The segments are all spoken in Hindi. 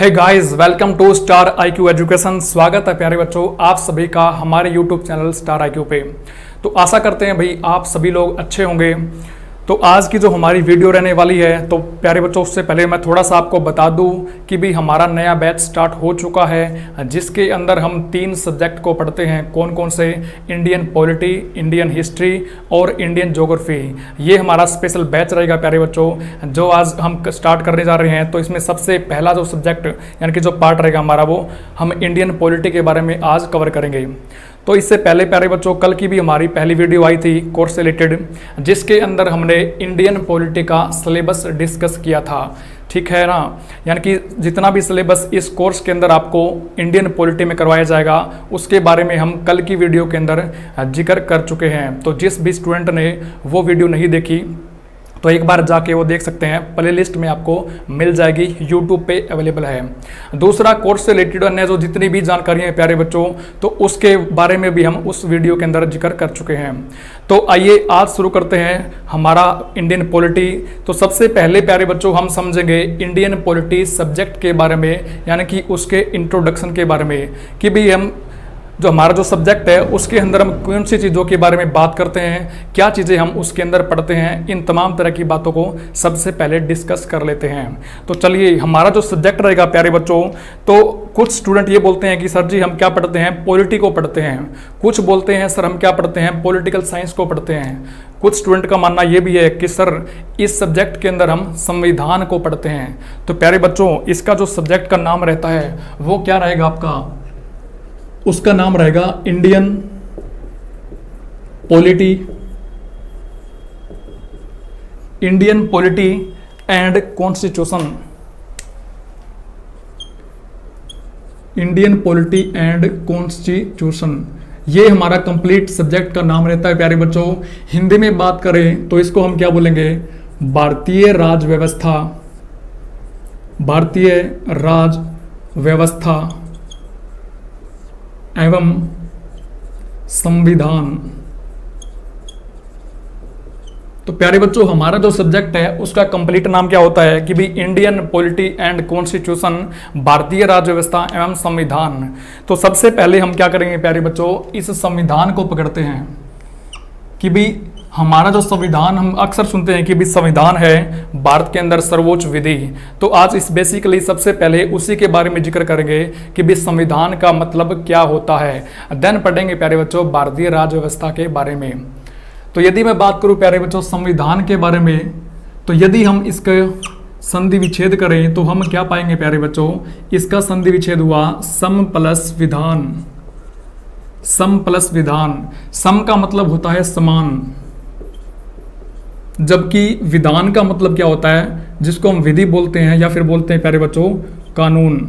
Hey guys, welcome to star IQ education. स्वागत है प्यारे बच्चों आप सभी का हमारे यूट्यूब चैनल स्टार आईक्यू पे। तो आशा करते हैं भाई आप सभी लोग अच्छे होंगे। तो आज की जो हमारी वीडियो रहने वाली है, तो प्यारे बच्चों उससे पहले मैं थोड़ा सा आपको बता दूं कि भाई हमारा नया बैच स्टार्ट हो चुका है, जिसके अंदर हम 3 सब्जेक्ट को पढ़ते हैं। कौन कौन से? इंडियन पॉलिटी, इंडियन हिस्ट्री और इंडियन ज्योग्राफी। ये हमारा स्पेशल बैच रहेगा प्यारे बच्चों, जो आज हम स्टार्ट करने जा रहे हैं। तो इसमें सबसे पहला जो सब्जेक्ट यानी कि जो पार्ट रहेगा हमारा, वो हम इंडियन पॉलिटी के बारे में आज कवर करेंगे। तो इससे पहले प्यारे बच्चों कल की भी हमारी पहली वीडियो आई थी कोर्स से रिलेटेड, जिसके अंदर हमने इंडियन पॉलिटी का सिलेबस डिस्कस किया था। ठीक है ना, यानी कि जितना भी सिलेबस इस कोर्स के अंदर आपको इंडियन पॉलिटी में करवाया जाएगा, उसके बारे में हम कल की वीडियो के अंदर जिक्र कर चुके हैं। तो जिस भी स्टूडेंट ने वो वीडियो नहीं देखी तो एक बार जाके वो देख सकते हैं, प्लेलिस्ट में आपको मिल जाएगी, यूट्यूब पे अवेलेबल है। दूसरा, कोर्स से रिलेटेड अन्य जो जितनी भी जानकारी है प्यारे बच्चों, तो उसके बारे में भी हम उस वीडियो के अंदर जिक्र कर चुके हैं। तो आइए आज शुरू करते हैं हमारा इंडियन पॉलिटी। तो सबसे पहले प्यारे बच्चों हम समझेंगे इंडियन पॉलिटी सब्जेक्ट के बारे में, यानी कि उसके इंट्रोडक्शन के बारे में, कि भाई हम जो हमारा जो सब्जेक्ट है उसके अंदर हम कौन सी चीज़ों के बारे में बात करते हैं, क्या चीज़ें हम उसके अंदर पढ़ते हैं। इन तमाम तरह की बातों को सबसे पहले डिस्कस कर लेते हैं। तो चलिए, हमारा जो सब्जेक्ट रहेगा प्यारे बच्चों, तो कुछ स्टूडेंट ये बोलते हैं कि सर जी हम क्या पढ़ते हैं, पॉलिटी को पढ़ते हैं। कुछ बोलते हैं सर हम क्या पढ़ते हैं, पॉलिटिकल साइंस को पढ़ते हैं। कुछ स्टूडेंट का मानना ये भी है कि सर इस सब्जेक्ट के अंदर हम संविधान को पढ़ते हैं। तो प्यारे बच्चों इसका जो सब्जेक्ट का नाम रहता है वो क्या रहेगा आपका? उसका नाम रहेगा Indian polity, Indian polity and constitution, Indian polity and constitution. ये हमारा कंप्लीट सब्जेक्ट का नाम रहता है प्यारे बच्चों। हिंदी में बात करें तो इसको हम क्या बोलेंगे? भारतीय राज व्यवस्था, भारतीय राज व्यवस्था एवं संविधान। तो प्यारे बच्चों हमारा जो सब्जेक्ट है उसका कंप्लीट नाम क्या होता है कि भाई इंडियन पॉलिटी एंड कॉन्स्टिट्यूशन, भारतीय राज्य व्यवस्था एवं संविधान। तो सबसे पहले हम क्या करेंगे प्यारे बच्चों, इस संविधान को पकड़ते हैं कि भाई हमारा जो संविधान, हम अक्सर सुनते हैं कि भी संविधान है भारत के अंदर सर्वोच्च विधि। तो आज इस बेसिकली सबसे पहले उसी के बारे में जिक्र करेंगे कि भी संविधान का मतलब क्या होता है। देन पढ़ेंगे प्यारे बच्चों भारतीय राज्य व्यवस्था के बारे में। तो यदि मैं बात करूं प्यारे बच्चों संविधान के बारे में, तो यदि हम इसका संधि विच्छेद करें तो हम क्या पाएंगे प्यारे बच्चों? इसका संधि विच्छेद हुआ सम प्लस विधान। सम प्लस विधान, सम का मतलब होता है समान, जबकि विधान का मतलब क्या होता है, जिसको हम विधि बोलते हैं या फिर बोलते हैं प्यारे बच्चों कानून।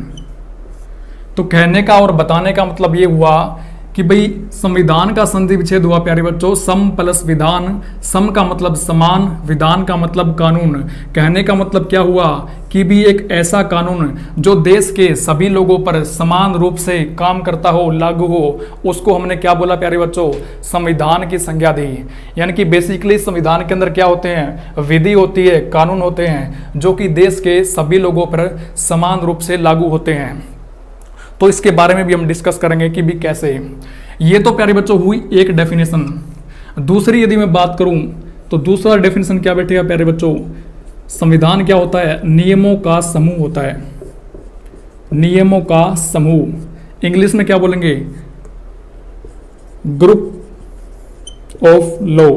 तो कहने का और बताने का मतलब ये हुआ कि भाई संविधान का संधि विच्छेद हुआ प्यारे बच्चों सम प्लस विधान। सम का मतलब समान, विधान का मतलब कानून। कहने का मतलब क्या हुआ कि भी एक ऐसा कानून जो देश के सभी लोगों पर समान रूप से काम करता हो, लागू हो, उसको हमने क्या बोला प्यारे बच्चों? संविधान की संज्ञा दी। यानी कि बेसिकली संविधान के अंदर क्या होते हैं? विधि होती है, कानून होते हैं, जो कि देश के सभी लोगों पर समान रूप से लागू होते हैं। तो इसके बारे में भी हम डिस्कस करेंगे कि भी कैसे। ये तो प्यारे बच्चों हुई एक डेफिनेशन। दूसरी यदि मैं बात करूं तो दूसरा डेफिनेशन क्या बैठेगा प्यारे बच्चों? संविधान क्या होता है? नियमों का समूह होता है, नियमों का समूह। इंग्लिश में क्या बोलेंगे? Group of law.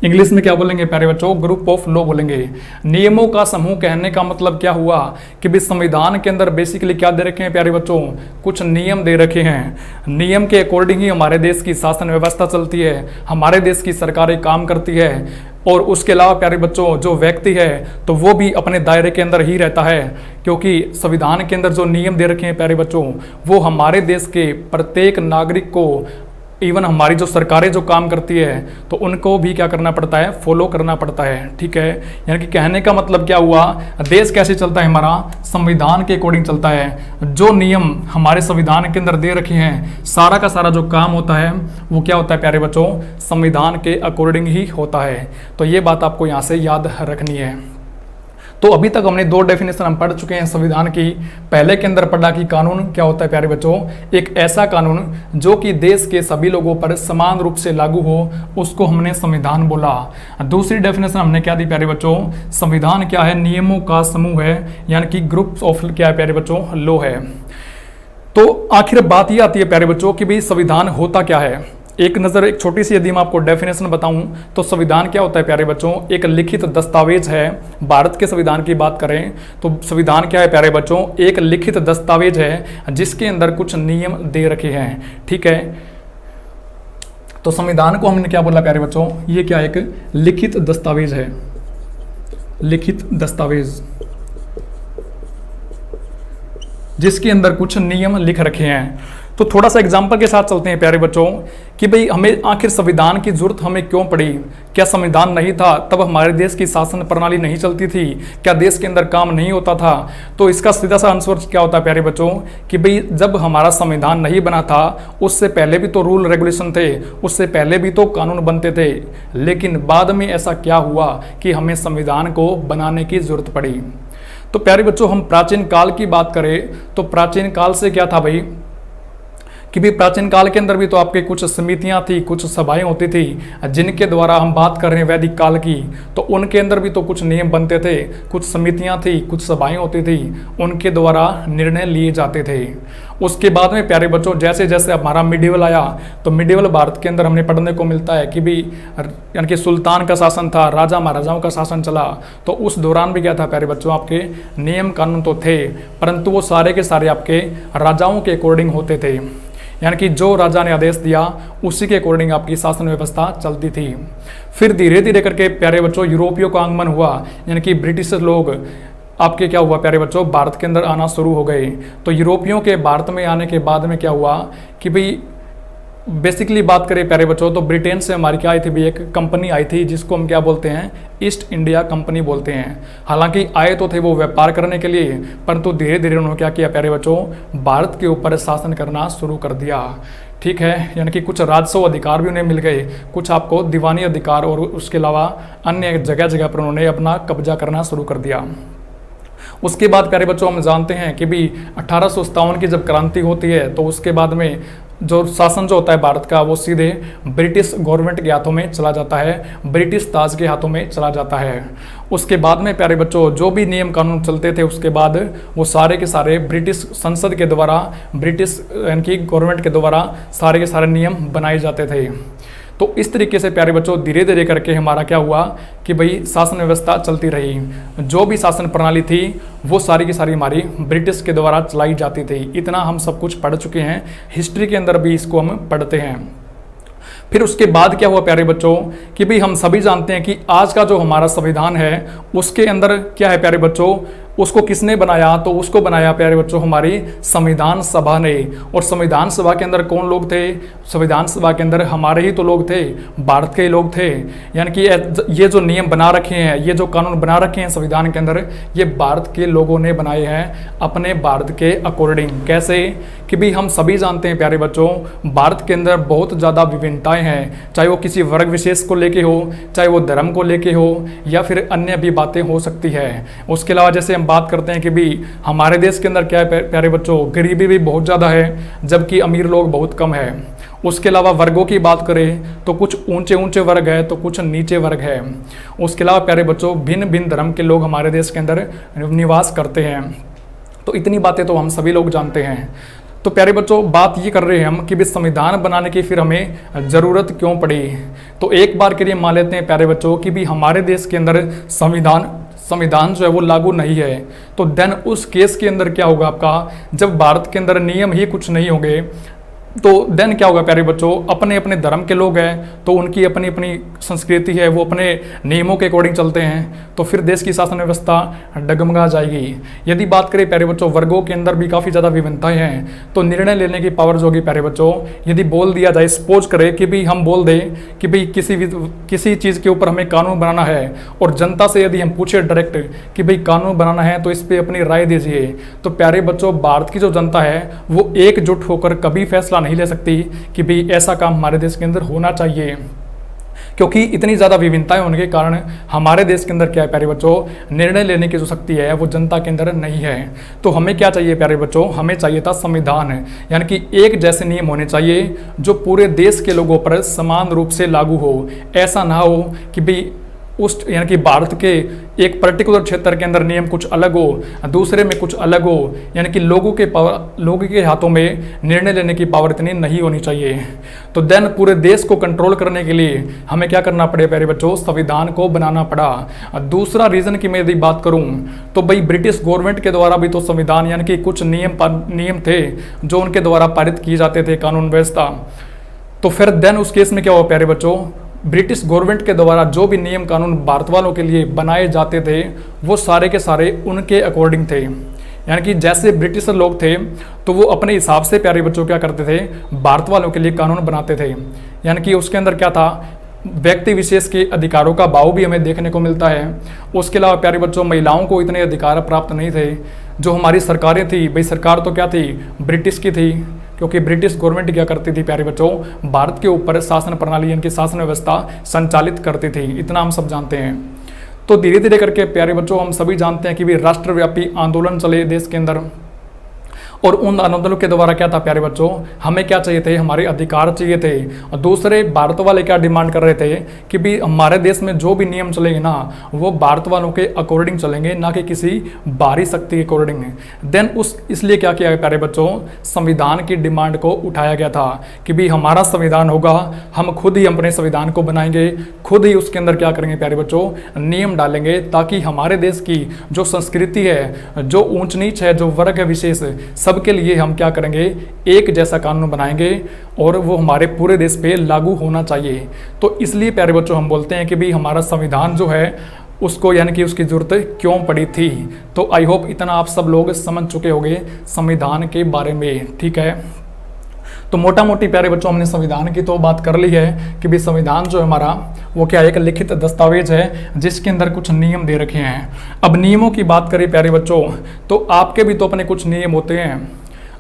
इंग्लिश में क्या बोलेंगे प्यारे बच्चों? ग्रुप ऑफ लॉ बोलेंगे। नियमों का समूह कहने का मतलब क्या हुआ कि भी संविधान के अंदर बेसिकली क्या दे रखे हैं प्यारे बच्चों? कुछ नियम दे रखे हैं। नियम के अकॉर्डिंग ही हमारे देश की शासन व्यवस्था चलती है, हमारे देश की सरकारें काम करती है। और उसके अलावा प्यारे बच्चों जो व्यक्ति है तो वो भी अपने दायरे के अंदर ही रहता है, क्योंकि संविधान के अंदर जो नियम दे रखे हैं प्यारे बच्चों वो हमारे देश के प्रत्येक नागरिक को, इवन हमारी जो सरकारें जो काम करती है तो उनको भी क्या करना पड़ता है? फॉलो करना पड़ता है। ठीक है, यानी कि कहने का मतलब क्या हुआ, देश कैसे चलता है हमारा? संविधान के अकॉर्डिंग चलता है। जो नियम हमारे संविधान के अंदर दे रखे हैं, सारा का सारा जो काम होता है वो क्या होता है प्यारे बच्चों? संविधान के अकॉर्डिंग ही होता है। तो ये बात आपको यहाँ से याद रखनी है। तो अभी तक हमने दो डेफिनेशन हम पढ़ चुके हैं संविधान की। पहले के अंदर पढ़ा कि कानून क्या होता है प्यारे बच्चों, एक ऐसा कानून जो कि देश के सभी लोगों पर समान रूप से लागू हो, उसको हमने संविधान बोला। दूसरी डेफिनेशन हमने क्या दी प्यारे बच्चों, संविधान क्या है, नियमों का समूह है, यानी कि ग्रुप्स ऑफ क्या है प्यारे बच्चों, लॉ है। तो आखिर बात ये आती है प्यारे बच्चों कि भाई संविधान होता क्या है। एक नज़र, एक छोटी सी यदि मैं आपको डेफिनेशन बताऊं तो संविधान क्या होता है प्यारे बच्चों, एक लिखित दस्तावेज है। भारत के संविधान की बात करें तो संविधान क्या है प्यारे बच्चों, एक लिखित दस्तावेज है जिसके अंदर कुछ नियम दे रखे हैं। ठीक है, तो संविधान को हमने क्या बोला प्यारे बच्चों, ये क्या एक लिखित दस्तावेज है, लिखित दस्तावेज जिसके अंदर कुछ नियम लिख रखे हैं। तो थोड़ा सा एग्जाम्पल के साथ चलते हैं प्यारे बच्चों कि भाई हमें आखिर संविधान की जरूरत हमें क्यों पड़ी। क्या संविधान नहीं था तब हमारे देश की शासन प्रणाली नहीं चलती थी, क्या देश के अंदर काम नहीं होता था। तो इसका सीधा सा आंसर क्या होता है प्यारे बच्चों कि भाई जब हमारा संविधान नहीं बना था उससे पहले भी तो रूल रेगुलेशन थे, उससे पहले भी तो कानून बनते थे, लेकिन बाद में ऐसा क्या हुआ कि हमें संविधान को बनाने की जरूरत पड़ी। तो प्यारे बच्चों हम प्राचीन काल की बात करें तो प्राचीन काल से क्या था भाई कि भी प्राचीन काल के अंदर भी तो आपके कुछ समितियां थी, कुछ सभाएं होती थी, जिनके द्वारा हम बात कर रहे हैं वैदिक काल की, तो उनके अंदर भी तो कुछ नियम बनते थे, कुछ समितियां थी, कुछ सभाएं होती थी, उनके द्वारा निर्णय लिए जाते थे। उसके बाद में प्यारे बच्चों जैसे जैसे हमारा मिडिवल आया तो मिडिवल भारत के अंदर हमने पढ़ने को मिलता है कि भी यानी कि सुल्तान का शासन था, राजा महाराजाओं का शासन चला। तो उस दौरान भी क्या था प्यारे बच्चों, आपके नियम कानून तो थे, परंतु वो सारे के सारे आपके राजाओं के अकॉर्डिंग होते थे, यानी कि जो राजा ने आदेश दिया उसी के अकॉर्डिंग आपकी शासन व्यवस्था चलती थी। फिर धीरे धीरे करके प्यारे बच्चों यूरोपियों का आगमन हुआ, यानी कि ब्रिटिश लोग आपके क्या हुआ प्यारे बच्चों, भारत के अंदर आना शुरू हो गए। तो यूरोपियों के भारत में आने के बाद में क्या हुआ कि भाई बेसिकली बात करें प्यारे बच्चों तो ब्रिटेन से हमारी क्या आई थी भी, एक कंपनी आई थी जिसको हम क्या बोलते हैं, ईस्ट इंडिया कंपनी बोलते हैं। हालांकि आए तो थे वो व्यापार करने के लिए, परंतु धीरे धीरे उन्होंने क्या किया प्यारे बच्चों, भारत के ऊपर शासन करना शुरू कर दिया। ठीक है, यानी कि कुछ राजस्व अधिकार भी उन्हें मिल गए, कुछ आपको दीवानी अधिकार, और उसके अलावा अन्य जगह जगह पर उन्होंने अपना कब्जा करना शुरू कर दिया। उसके बाद प्यारे बच्चों हम जानते हैं कि भी 1857 की जब क्रांति होती है तो उसके बाद में जो शासन जो होता है भारत का वो सीधे ब्रिटिश गवर्नमेंट के हाथों में चला जाता है, ब्रिटिश ताज के हाथों में चला जाता है। उसके बाद में प्यारे बच्चों जो भी नियम कानून चलते थे उसके बाद वो सारे के सारे ब्रिटिश संसद के द्वारा, ब्रिटिश यानी कि गवर्नमेंट के द्वारा सारे के सारे नियम बनाए जाते थे। तो इस तरीके से प्यारे बच्चों धीरे धीरे करके हमारा क्या हुआ कि भाई शासन व्यवस्था चलती रही। जो भी शासन प्रणाली थी वो सारी की सारी हमारी ब्रिटिश के द्वारा चलाई जाती थी। इतना हम सब कुछ पढ़ चुके हैं, हिस्ट्री के अंदर भी इसको हम पढ़ते हैं। फिर उसके बाद क्या हुआ प्यारे बच्चों कि भाई हम सभी जानते हैं कि आज का जो हमारा संविधान है उसके अंदर क्या है प्यारे बच्चों, उसको किसने बनाया, तो उसको बनाया प्यारे बच्चों हमारी संविधान सभा ने। और संविधान सभा के अंदर कौन लोग थे, संविधान सभा के अंदर हमारे ही तो लोग थे, भारत के ही लोग थे। यानी कि ये जो नियम बना रखे हैं, ये जो कानून बना रखे हैं संविधान के अंदर, ये भारत के लोगों ने बनाए हैं अपने भारत के अकॉर्डिंग। कैसे कि भाई हम सभी जानते हैं प्यारे बच्चों भारत के अंदर बहुत ज़्यादा विभिन्नताएं हैं, चाहे वो किसी वर्ग विशेष को लेके हो, चाहे वो धर्म को लेके हो, या फिर अन्य भी बातें हो सकती है। उसके अलावा जैसे हम बात करते हैं कि भी हमारे देश के अंदर क्या है प्यारे बच्चों, गरीबी भी बहुत ज़्यादा है जबकि अमीर लोग बहुत कम है। उसके अलावा वर्गों की बात करें तो कुछ ऊंचे ऊंचे वर्ग है तो कुछ नीचे वर्ग है। उसके अलावा प्यारे बच्चों भिन्न भिन्न धर्म के लोग हमारे देश के अंदर निवास करते हैं। तो इतनी बातें तो हम सभी लोग जानते हैं। तो प्यारे बच्चों बात ये कर रहे हैं हम कि भी संविधान बनाने की फिर हमें ज़रूरत क्यों पड़ी। तो एक बार के लिए मान लेते हैं प्यारे बच्चों कि भी हमारे देश के अंदर संविधान जो है वो लागू नहीं है, तो देन उस केस के अंदर क्या होगा आपका, जब भारत के अंदर नियम ही कुछ नहीं होंगे तो देन क्या होगा प्यारे बच्चों, अपने अपने धर्म के लोग हैं तो उनकी अपनी अपनी संस्कृति है, वो अपने नियमों के अकॉर्डिंग चलते हैं, तो फिर देश की शासन व्यवस्था डगमगा जाएगी। यदि बात करें प्यारे बच्चों वर्गों के अंदर भी काफ़ी ज़्यादा विभिन्नताएं हैं, तो निर्णय लेने की पावर जो होगी प्यारे बच्चों, यदि बोल दिया जाए, सपोज करें कि भाई हम बोल दें कि भाई किसी चीज़ के ऊपर हमें कानून बनाना है और जनता से यदि हम पूछे डायरेक्ट कि भाई कानून बनाना है तो इस पर अपनी राय दीजिए, तो प्यारे बच्चों भारत की जो जनता है वो एकजुट होकर कभी फैसला नहीं ले सकती कि भाई ऐसा काम हमारे देश के अंदर होना चाहिए। क्योंकि इतनी ज़्यादा विभिन्नताएं होने के कारण हमारे देश के अंदर क्या है प्यारे बच्चों, निर्णय लेने की जो शक्ति है वो जनता के अंदर नहीं है। तो हमें क्या चाहिए प्यारे बच्चों, हमें चाहिए था संविधान, यानी कि एक जैसे नियम होने चाहिए जो पूरे देश के लोगों पर समान रूप से लागू हो। ऐसा ना हो कि भाई उस यानी कि भारत के एक पर्टिकुलर क्षेत्र के अंदर नियम कुछ अलग हो, दूसरे में कुछ अलग हो, यानी कि लोगों के हाथों में निर्णय लेने की पावर इतनी नहीं होनी चाहिए। तो देन पूरे देश को कंट्रोल करने के लिए हमें क्या करना पड़े प्यारे बच्चों, संविधान को बनाना पड़ा। दूसरा रीजन की मैं यदि बात करूं तो भाई ब्रिटिश गवर्नमेंट के द्वारा भी तो संविधान यानी कि कुछ नियम थे जो उनके द्वारा पारित किए जाते थे, कानून व्यवस्था। तो फिर देन उस केस में क्या हुआ प्यारे बच्चों, ब्रिटिश गवर्नमेंट के द्वारा जो भी नियम कानून भारत वालों के लिए बनाए जाते थे वो सारे के सारे उनके अकॉर्डिंग थे। यानी कि जैसे ब्रिटिशर लोग थे तो वो अपने हिसाब से प्यारे बच्चों क्या करते थे, भारत वालों के लिए कानून बनाते थे। यानी कि उसके अंदर क्या था, व्यक्ति विशेष के अधिकारों का भाव भी हमें देखने को मिलता है। उसके अलावा प्यारे बच्चों महिलाओं को इतने अधिकार प्राप्त नहीं थे। जो हमारी सरकारें थी, भाई सरकार तो क्या थी, ब्रिटिश की थी, क्योंकि ब्रिटिश गवर्नमेंट क्या करती थी प्यारे बच्चों, भारत के ऊपर शासन प्रणाली यानी कि शासन व्यवस्था संचालित करती थी। इतना हम सब जानते हैं। तो धीरे धीरे करके प्यारे बच्चों हम सभी जानते हैं कि भी राष्ट्रव्यापी आंदोलन चले देश के अंदर, और उन आंदोलनों के द्वारा क्या था प्यारे बच्चों, हमें क्या चाहिए थे, हमारे अधिकार चाहिए थे। और दूसरे भारत वाले क्या डिमांड कर रहे थे कि भी हमारे देश में जो भी नियम चलेंगे ना वो भारत वालों के अकॉर्डिंग चलेंगे, ना कि किसी बाहरी शक्ति के अकॉर्डिंग। देन इसलिए क्या किया प्यारे बच्चों, संविधान की डिमांड को उठाया गया था कि भी हमारा संविधान होगा, हम खुद ही अपने संविधान को बनाएंगे, खुद ही उसके अंदर क्या करेंगे प्यारे बच्चों, नियम डालेंगे, ताकि हमारे देश की जो संस्कृति है, जो ऊंच नीच है, जो वर्ग है विशेष, सबके लिए हम क्या करेंगे, एक जैसा कानून बनाएंगे और वो हमारे पूरे देश पे लागू होना चाहिए। तो इसलिए प्यारे बच्चों हम बोलते हैं कि भाई हमारा संविधान जो है उसको यानी कि उसकी जरूरत क्यों पड़ी थी। तो आई होप इतना आप सब लोग समझ चुके होंगे संविधान के बारे में, ठीक है। तो मोटा मोटी प्यारे बच्चों हमने संविधान की तो बात कर ली है कि भाई संविधान जो है हमारा वो क्या एक लिखित दस्तावेज है जिसके अंदर कुछ नियम दे रखे हैं। अब नियमों की बात करें प्यारे बच्चों तो आपके भी तो अपने कुछ नियम होते हैं।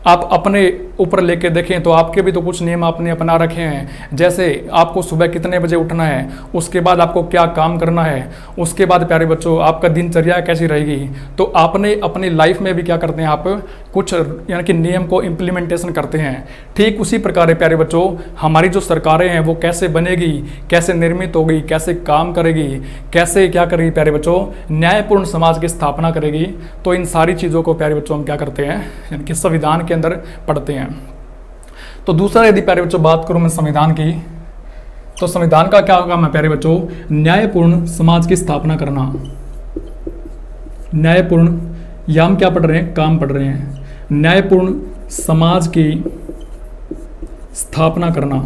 आप अपने ऊपर लेके देखें तो आपके भी तो कुछ नियम आपने अपना रखे हैं। जैसे आपको सुबह कितने बजे उठना है, उसके बाद आपको क्या काम करना है, उसके बाद प्यारे बच्चों आपका दिनचर्या कैसी रहेगी। तो आपने अपनी लाइफ में भी क्या करते हैं, आप कुछ यानी कि नियम को इम्प्लीमेंटेशन करते हैं। ठीक उसी प्रकार प्यारे बच्चों हमारी जो सरकारें हैं वो कैसे बनेगी, कैसे निर्मित होगी, कैसे काम करेगी, कैसे क्या करेगी प्यारे बच्चों, न्यायपूर्ण समाज की स्थापना करेगी। तो इन सारी चीज़ों को प्यारे बच्चों हम क्या करते हैं, यानी कि संविधान के अंदर पढ़ते हैं। तो दूसरा यदि प्यारे बच्चों बात करूं मैं संविधान की, तो संविधान का क्या होगा मैं प्यारे बच्चों, न्यायपूर्ण समाज की स्थापना करना। न्यायपूर्ण, या हम क्या पढ़ रहे हैं, काम पढ़ रहे हैं, न्यायपूर्ण समाज की स्थापना करना।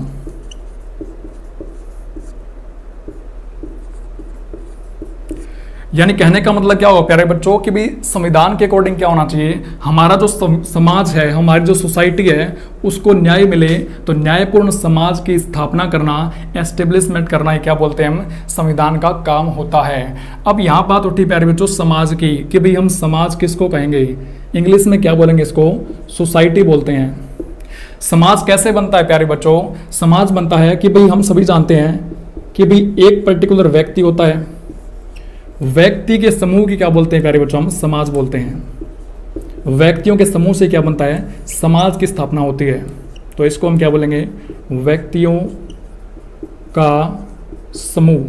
यानी कहने का मतलब क्या होगा प्यारे बच्चों कि भी संविधान के अकॉर्डिंग क्या होना चाहिए, हमारा जो समाज है, हमारी जो सोसाइटी है उसको न्याय मिले। तो न्यायपूर्ण समाज की स्थापना करना, एस्टेब्लिशमेंट करना, ये क्या बोलते हैं हम, संविधान का काम होता है। अब यहाँ बात उठी प्यारे बच्चों समाज की कि भाई हम समाज किसको कहेंगे, इंग्लिश में क्या बोलेंगे, इसको सोसाइटी बोलते हैं। समाज कैसे बनता है प्यारे बच्चों, समाज बनता है कि भाई हम सभी जानते हैं कि भाई एक पर्टिकुलर व्यक्ति होता है, व्यक्ति के समूह की क्या बोलते हैं प्यारे बच्चों, हम समाज बोलते हैं। व्यक्तियों के समूह से क्या बनता है, समाज की स्थापना होती है। तो इसको हम क्या बोलेंगे, व्यक्तियों का समूह।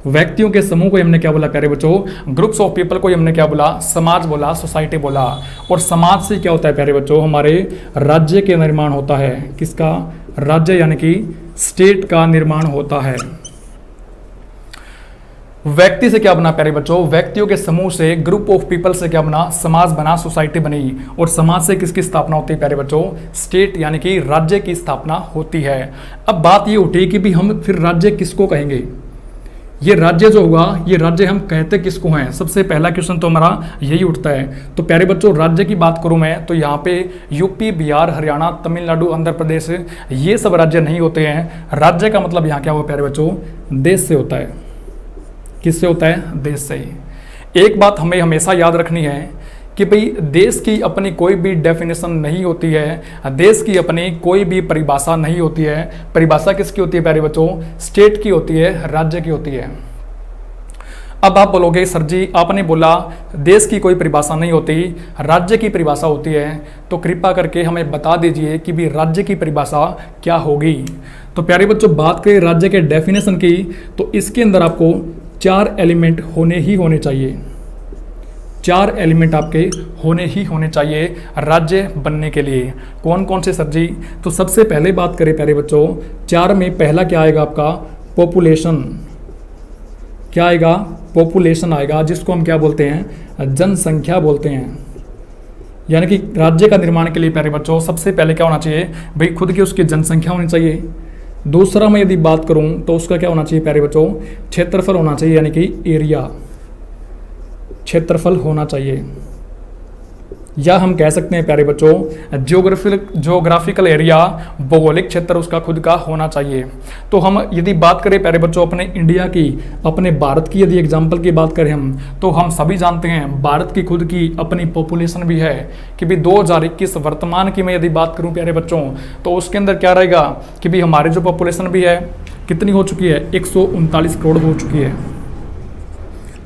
व्यक्तियों के समूह को हमने क्या बोला प्यारे बच्चों, ग्रुप्स ऑफ पीपल को हमने क्या बोला, समाज बोला, सोसाइटी बोला। और समाज से क्या होता है प्यारे बच्चों, हमारे राज्य के निर्माण होता है। किसका, राज्य यानी कि स्टेट का निर्माण होता है। व्यक्ति से क्या बना प्यारे बच्चों, व्यक्तियों के समूह से, ग्रुप ऑफ पीपल से क्या बना, समाज बना, सोसाइटी बनी। और समाज से किसकी स्थापना होती है प्यारे बच्चों, स्टेट यानी कि राज्य की स्थापना होती है। अब बात ये उठी कि भी हम फिर राज्य किसको कहेंगे, ये राज्य जो होगा, ये राज्य हम कहते किसको हैं। सबसे पहला क्वेश्चन तो हमारा यही उठता है। तो प्यारे बच्चों राज्य की बात करूं मैं तो यहाँ पे यूपी, बिहार, हरियाणा, तमिलनाडु, आंध्र प्रदेश, ये सब राज्य नहीं होते हैं। राज्य का मतलब यहाँ क्या हुआ प्यारे बच्चों, देश से होता है। किससे होता है, देश से ही। एक बात हमें हमेशा याद रखनी है कि भाई देश की अपनी कोई भी डेफिनेशन नहीं होती है, देश की अपनी कोई भी परिभाषा नहीं होती है। परिभाषा किसकी होती है प्यारे बच्चों? स्टेट की होती है, राज्य की होती है। अब आप बोलोगे सर जी आपने बोला देश की कोई परिभाषा नहीं होती, राज्य की परिभाषा होती है, तो कृपा करके हमें बता दीजिए कि भी राज्य की परिभाषा क्या होगी। तो प्यारे बच्चों बात करें राज्य के डेफिनेशन की, तो इसके अंदर आपको 4 एलिमेंट होने ही होने चाहिए। 4 एलिमेंट आपके होने ही होने चाहिए राज्य बनने के लिए। कौन कौन से सर जी? तो सबसे पहले बात करें प्यारे बच्चों, 4 में पहला क्या आएगा आपका? पॉपुलेशन। क्या आएगा? पॉपुलेशन आएगा, जिसको हम क्या बोलते हैं? जनसंख्या बोलते हैं। यानी कि राज्य का निर्माण के लिए प्यारे बच्चों सबसे पहले क्या होना चाहिए भाई? खुद की उसकी जनसंख्या होनी चाहिए। दूसरा मैं यदि बात करूं तो उसका क्या होना चाहिए प्यारे बच्चों? क्षेत्रफल होना चाहिए, यानी कि एरिया, क्षेत्रफल होना चाहिए। या हम कह सकते हैं प्यारे बच्चों ज्योग्राफिकल एरिया, भौगोलिक क्षेत्र उसका खुद का होना चाहिए। तो हम यदि बात करें प्यारे बच्चों अपने इंडिया की, अपने भारत की यदि एग्जांपल की बात करें हम, तो हम सभी जानते हैं भारत की खुद की अपनी पॉपुलेशन भी है कि भी 2021 वर्तमान की मैं यदि बात करूं प्यारे बच्चों, तो उसके अंदर क्या रहेगा कि भी हमारी जो पॉपुलेशन भी है कितनी हो चुकी है? 139 करोड़ हो चुकी है।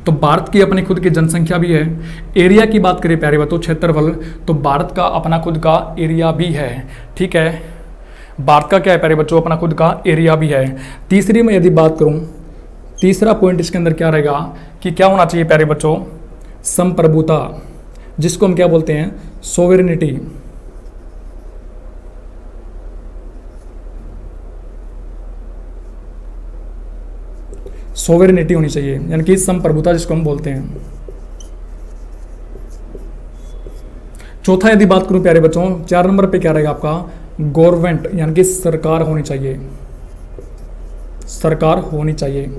तो भारत की अपनी खुद की जनसंख्या भी है। एरिया की बात करें प्यारे बच्चों, क्षेत्रफल, तो भारत का अपना खुद का एरिया भी है। ठीक है, भारत का क्या है प्यारे बच्चों? अपना खुद का एरिया भी है। तीसरी में यदि बात करूं, तीसरा पॉइंट इसके अंदर क्या रहेगा कि क्या होना चाहिए प्यारे बच्चों? संप्रभुता, जिसको हम क्या बोलते हैं? सोवेरेनिटी। सोवेरेनिटी होनी चाहिए, यानी कि संप्रभुता जिसको हम बोलते हैं। चौथा यदि बात करूं प्यारे बच्चों, 4 नंबर पे क्या रहेगा आपका? गवर्नमेंट, यानी कि सरकार होनी चाहिए, सरकार होनी चाहिए।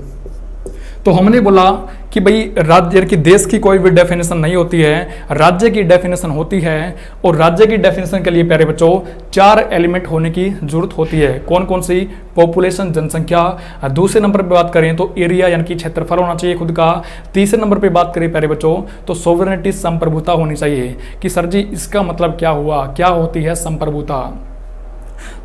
तो हमने बोला कि भाई राज्य की देश की कोई भी डेफिनेशन नहीं होती है, राज्य की डेफिनेशन होती है। और राज्य की डेफिनेशन के लिए प्यारे बच्चों 4 एलिमेंट होने की जरूरत होती है। कौन कौन सी? पॉपुलेशन, जनसंख्या। दूसरे नंबर पे बात करें तो एरिया, यानी कि क्षेत्रफल होना चाहिए खुद का। तीसरे नंबर पे बात करें प्यारे बच्चों तो सोवरेनिटी, संप्रभुता होनी चाहिए। कि सर जी इसका मतलब क्या हुआ, क्या होती है संप्रभुता?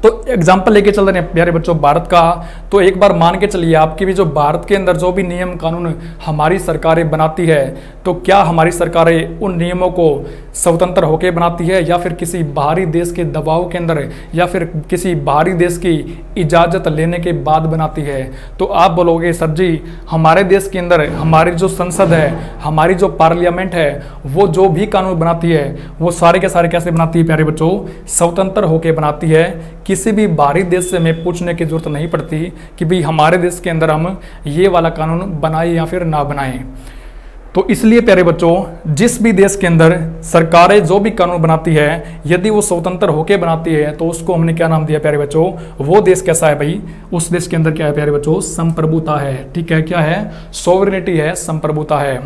तो एग्जाम्पल लेके चल रहे हैं प्यारे बच्चों भारत का, तो एक बार मान के चलिए आपकी भी जो भारत के अंदर जो भी नियम कानून हमारी सरकारें बनाती है, तो क्या हमारी सरकारें उन नियमों को स्वतंत्र होकर बनाती है या फिर किसी बाहरी देश के दबाव के अंदर या फिर किसी बाहरी देश की इजाज़त लेने के बाद बनाती है? तो आप बोलोगे सर जी हमारे देश के अंदर हमारी जो संसद है, हमारी जो पार्लियामेंट है, वो जो भी कानून बनाती है वो सारे के सारे कैसे बनाती है प्यारे बच्चों? स्वतंत्र होकर बनाती है। किसी भी बाहरी देश से हमें पूछने की जरूरत नहीं पड़ती कि भाई हमारे देश के अंदर हम ये वाला कानून बनाए या फिर ना बनाएं। तो इसलिए प्यारे बच्चों जिस भी देश के अंदर सरकारें जो भी कानून बनाती है, यदि वो स्वतंत्र होकर बनाती है तो उसको हमने क्या नाम दिया प्यारे बच्चों? वो देश कैसा है भाई? उस देश के अंदर क्या है प्यारे बच्चों? संप्रभुता है। ठीक है, क्या है? सोवरेनिटी है, संप्रभुता है।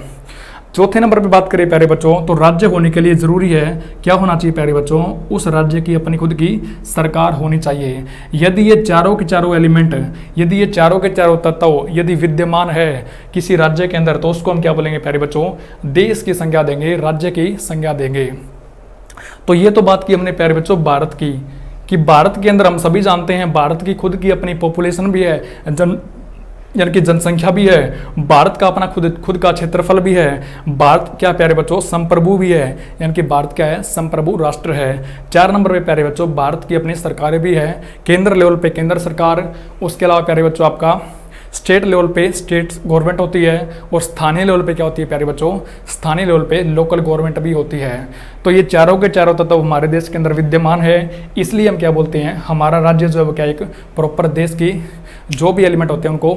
चौथे नंबर पे बात करें प्यारे बच्चों तो राज्य होने के लिए जरूरी है क्या होना चाहिए प्यारे बच्चों? उस राज्य की अपनी खुद की सरकार होनी चाहिए। यदि ये चारों के चारों एलिमेंट, यदि ये चारों के चारों तत्व यदि विद्यमान है किसी राज्य के अंदर, तो उसको हम क्या बोलेंगे प्यारे बच्चों? देश की संज्ञा देंगे, राज्य की संज्ञा देंगे। तो ये तो बात की हमने प्यारे बच्चों भारत की, कि भारत के अंदर हम सभी जानते हैं भारत की खुद की अपनी पॉपुलेशन भी है, यानी कि जनसंख्या भी है, भारत का अपना खुद का क्षेत्रफल भी है, भारत क्या प्यारे बच्चों? संप्रभु भी है, यानी कि भारत क्या है? संप्रभु राष्ट्र है। 4 नंबर पे प्यारे बच्चों भारत की अपनी सरकारें भी है, केंद्र लेवल पे केंद्र सरकार, उसके अलावा प्यारे बच्चों आपका स्टेट लेवल पे स्टेट गवर्नमेंट होती है, और स्थानीय लेवल पे क्या होती है प्यारे बच्चों? स्थानीय लेवल पे लोकल गवर्नमेंट भी होती है। तो ये चारों के चारों तत्व हमारे देश के अंदर विद्यमान है, इसलिए हम क्या बोलते हैं? हमारा राज्य जो है क्या एक प्रॉपर देश की जो भी एलिमेंट होते हैं उनको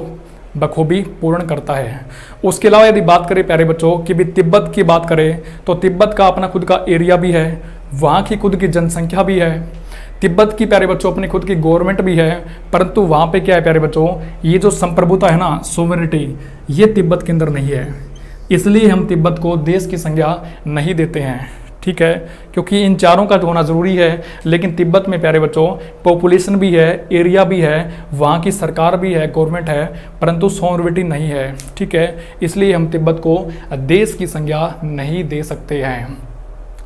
बखूबी पूर्ण करता है। उसके अलावा यदि बात करें प्यारे बच्चों कि भी तिब्बत की बात करें तो तिब्बत का अपना खुद का एरिया भी है, वहाँ की खुद की जनसंख्या भी है, तिब्बत की प्यारे बच्चों अपनी खुद की गवर्नमेंट भी है, परंतु वहाँ पे क्या है प्यारे बच्चों? ये जो संप्रभुता है ना, सोवरेनिटी, ये तिब्बत के अंदर नहीं है, इसलिए हम तिब्बत को देश की संज्ञा नहीं देते हैं। ठीक है, क्योंकि इन चारों का होना जरूरी है, लेकिन तिब्बत में प्यारे बच्चों पॉपुलेशन भी है, एरिया भी है, वहाँ की सरकार भी है, गवर्नमेंट है, परंतु सोवरेनिटी नहीं है। ठीक है, इसलिए हम तिब्बत को देश की संज्ञा नहीं दे सकते हैं।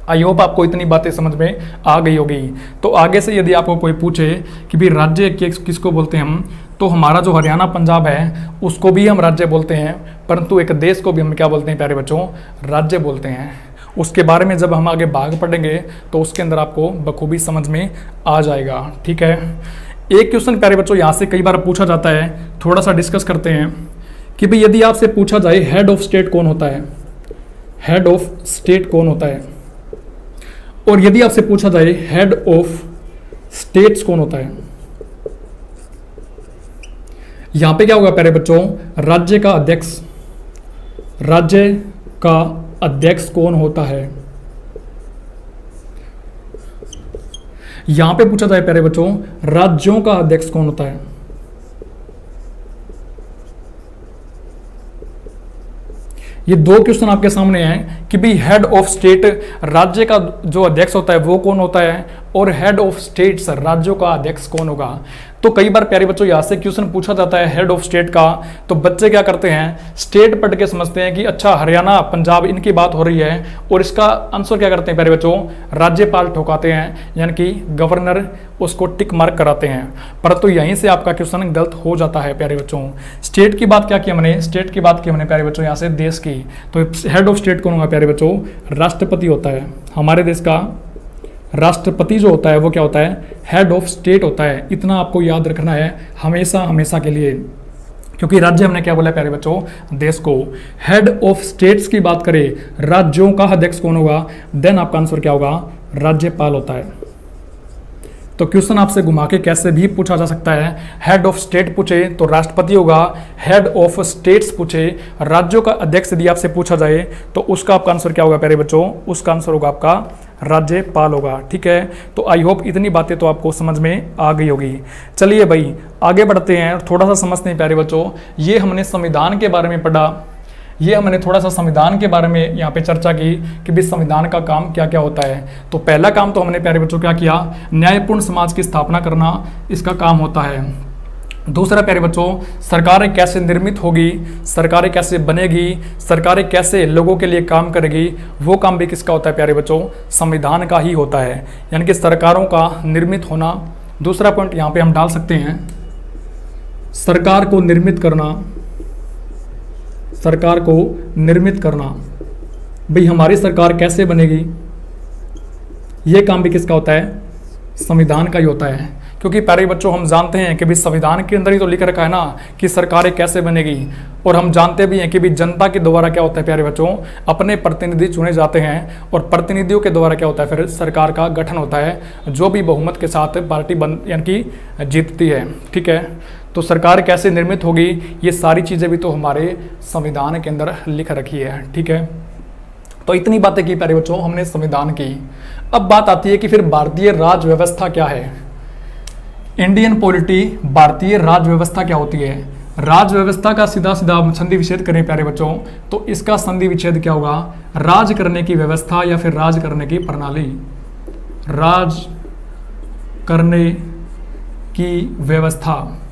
आई होप आपको इतनी बातें समझ में आ गई होगी। तो आगे से यदि आपको कोई पूछे कि भाई राज्य किसको बोलते हैं हम, तो हमारा जो हरियाणा पंजाब है उसको भी हम राज्य बोलते हैं, परंतु एक देश को भी हम क्या बोलते हैं प्यारे बच्चों, राज्य बोलते हैं। उसके बारे में जब हम आगे भाग पढ़ेंगे तो उसके अंदर आपको बखूबी समझ में आ जाएगा। ठीक है, एक क्वेश्चन प्यारे बच्चों यहाँ से कई बार पूछा जाता है, थोड़ा सा डिस्कस करते हैं कि भाई यदि आपसे पूछा जाए हेड ऑफ स्टेट कौन होता है, हेड ऑफ स्टेट कौन होता है, और यदि आपसे पूछा जाए हेड ऑफ स्टेट्स कौन होता है, यहां पे क्या होगा प्यारे बच्चों, राज्य का अध्यक्ष, राज्य का अध्यक्ष कौन होता है। यहां पे पूछा जाए प्यारे बच्चों राज्यों का अध्यक्ष कौन होता है। ये दो क्वेश्चन आपके सामने हैं कि भाई हेड ऑफ स्टेट राज्य का जो अध्यक्ष होता है वो कौन होता है, और हेड ऑफ स्टेट्स राज्यों का अध्यक्ष कौन होगा। तो कई बार प्यारे बच्चों यहाँ से क्वेश्चन पूछा जाता है हेड ऑफ स्टेट का, तो बच्चे क्या करते हैं, स्टेट पढ़ के समझते हैं कि अच्छा हरियाणा पंजाब इनकी बात हो रही है, और इसका आंसर क्या करते हैं प्यारे बच्चों, राज्यपाल ठोकाते हैं, यानी कि गवर्नर उसको टिक मार्क कराते हैं। परंतु यहीं से आपका क्वेश्चन गलत हो जाता है प्यारे बच्चों। स्टेट की बात क्या की हमने, स्टेट की बात की हमने प्यारे बच्चों यहाँ से देश की, तो हेड ऑफ स्टेट कौन होगा प्यारे बच्चों, राष्ट्रपति होता है। हमारे देश का राष्ट्रपति जो होता है वो क्या होता है, हेड ऑफ स्टेट होता है। इतना आपको याद रखना है हमेशा हमेशा के लिए, क्योंकि राज्य हमने क्या बोला प्यारे बच्चों, देश को। हेड ऑफ स्टेट्स की बात करें, राज्यों का अध्यक्ष कौन होगा, देन आपका आंसर क्या होगा, राज्यपाल होता है। तो क्वेश्चन आपसे घुमा के कैसे भी पूछा जा सकता है, हेड ऑफ स्टेट पूछे तो राष्ट्रपति होगा, हेड ऑफ स्टेट्स पूछे राज्यों का अध्यक्ष यदि आपसे पूछा जाए तो उसका आपका आंसर क्या होगा प्यारे बच्चों, उसका आंसर होगा आपका राज्यपाल होगा। ठीक है, तो आई होप इतनी बातें तो आपको समझ में आ गई होगी। चलिए भाई आगे बढ़ते हैं, थोड़ा सा समझते हैं प्यारे बच्चों। ये हमने संविधान के बारे में पढ़ा, ये हमने थोड़ा सा संविधान के बारे में यहाँ पे चर्चा की कि भाई संविधान का काम क्या क्या होता है। तो पहला काम तो हमने प्यारे बच्चों क्या किया, न्यायपूर्ण समाज की स्थापना करना, इसका काम होता है। दूसरा प्यारे बच्चों, सरकारें कैसे निर्मित होगी, सरकारें कैसे बनेगी, सरकारें कैसे लोगों के लिए काम करेगी, वो काम भी किसका होता है प्यारे बच्चों, संविधान का ही होता है, यानी कि सरकारों का निर्मित होना। दूसरा पॉइंट यहाँ पे हम डाल सकते हैं, सरकार को निर्मित करना, सरकार को निर्मित करना, भाई हमारी सरकार कैसे बनेगी, ये काम भी किसका होता है, संविधान का ही होता है। क्योंकि प्यारे बच्चों हम जानते हैं कि भाई संविधान के अंदर ही तो लिख रखा है ना कि सरकारें कैसे बनेगी, और हम जानते भी हैं कि भाई जनता के द्वारा क्या होता है प्यारे बच्चों, अपने प्रतिनिधि चुने जाते हैं, और प्रतिनिधियों के द्वारा क्या होता है फिर सरकार का गठन होता है, जो भी बहुमत के साथ पार्टी बन यानी कि जीतती है। ठीक है, तो सरकार कैसे निर्मित होगी, ये सारी चीज़ें भी तो हमारे संविधान के अंदर लिख रखी है। ठीक है, तो इतनी बातें की प्यारे बच्चों हमने संविधान की। अब बात आती है कि फिर भारतीय राज व्यवस्था क्या है, इंडियन पॉलिटी, भारतीय राज व्यवस्था क्या होती है। राज व्यवस्था का सीधा सीधा संधि विच्छेद करें प्यारे बच्चों, तो इसका संधि विच्छेद क्या होगा, राज करने की व्यवस्था या फिर राज करने की प्रणाली, राज करने की व्यवस्था।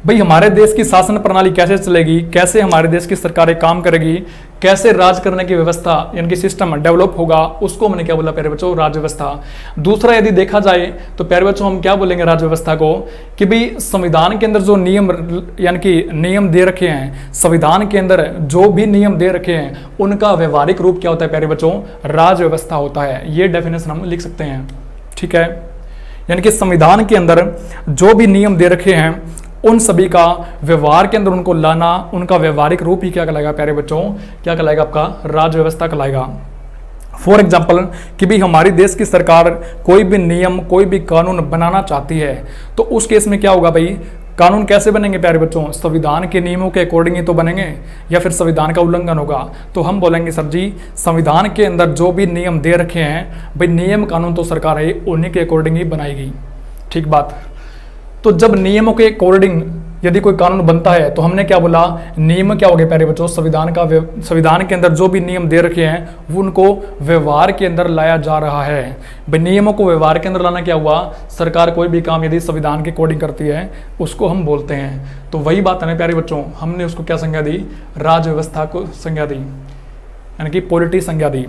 भाई हमारे देश की शासन प्रणाली कैसे चलेगी, कैसे हमारे देश की सरकारें काम करेगी, कैसे राज करने की व्यवस्था यानी कि सिस्टम डेवलप होगा, उसको हमने क्या बोला प्यारे बच्चों, राज व्यवस्था। दूसरा यदि देखा जाए तो प्यारे बच्चों हम क्या बोलेंगे राज व्यवस्था को, कि भाई संविधान के अंदर जो नियम यानी कि नियम दे रखे हैं, संविधान के अंदर जो भी नियम दे रखे हैं उनका व्यवहारिक रूप क्या होता है प्यारे बच्चों, राज व्यवस्था होता है। ये डेफिनेशन हम लिख सकते हैं। ठीक है, यानी कि संविधान के अंदर जो भी नियम दे रखे हैं उन सभी का व्यवहार के अंदर उनको लाना, उनका व्यवहारिक रूप ही क्या कहलाएगा प्यारे बच्चों, क्या कहलाएगा आपका, राज व्यवस्था कहलाएगा। फॉर एग्जाम्पल कि भी हमारी देश की सरकार कोई भी नियम कोई भी कानून बनाना चाहती है, तो उस केस में क्या होगा भाई, कानून कैसे बनेंगे प्यारे बच्चों, संविधान के नियमों के अकॉर्डिंग ही तो बनेंगे, या फिर संविधान का उल्लंघन होगा। तो हम बोलेंगे सर जी संविधान के अंदर जो भी नियम दे रखे हैं भाई नियम कानून तो सरकार है उन्हीं के अकॉर्डिंग ही बनाएगी। ठीक बात। तो जब नियमों के अकॉर्डिंग यदि कोई कानून बनता है तो हमने क्या बोला, नियम क्या हो गए प्यारे बच्चों, संविधान के अंदर जो भी नियम दे रखे हैं वो उनको व्यवहार के अंदर लाया जा रहा है। नियमों को व्यवहार के अंदर लाना क्या हुआ, सरकार कोई भी काम यदि संविधान के अकॉर्डिंग करती है उसको हम बोलते हैं। तो वही बात है ना प्यारे बच्चों, हमने उसको क्या संज्ञा दी, राज व्यवस्था को संज्ञा दी, यानी कि पॉलिटी संज्ञा दी।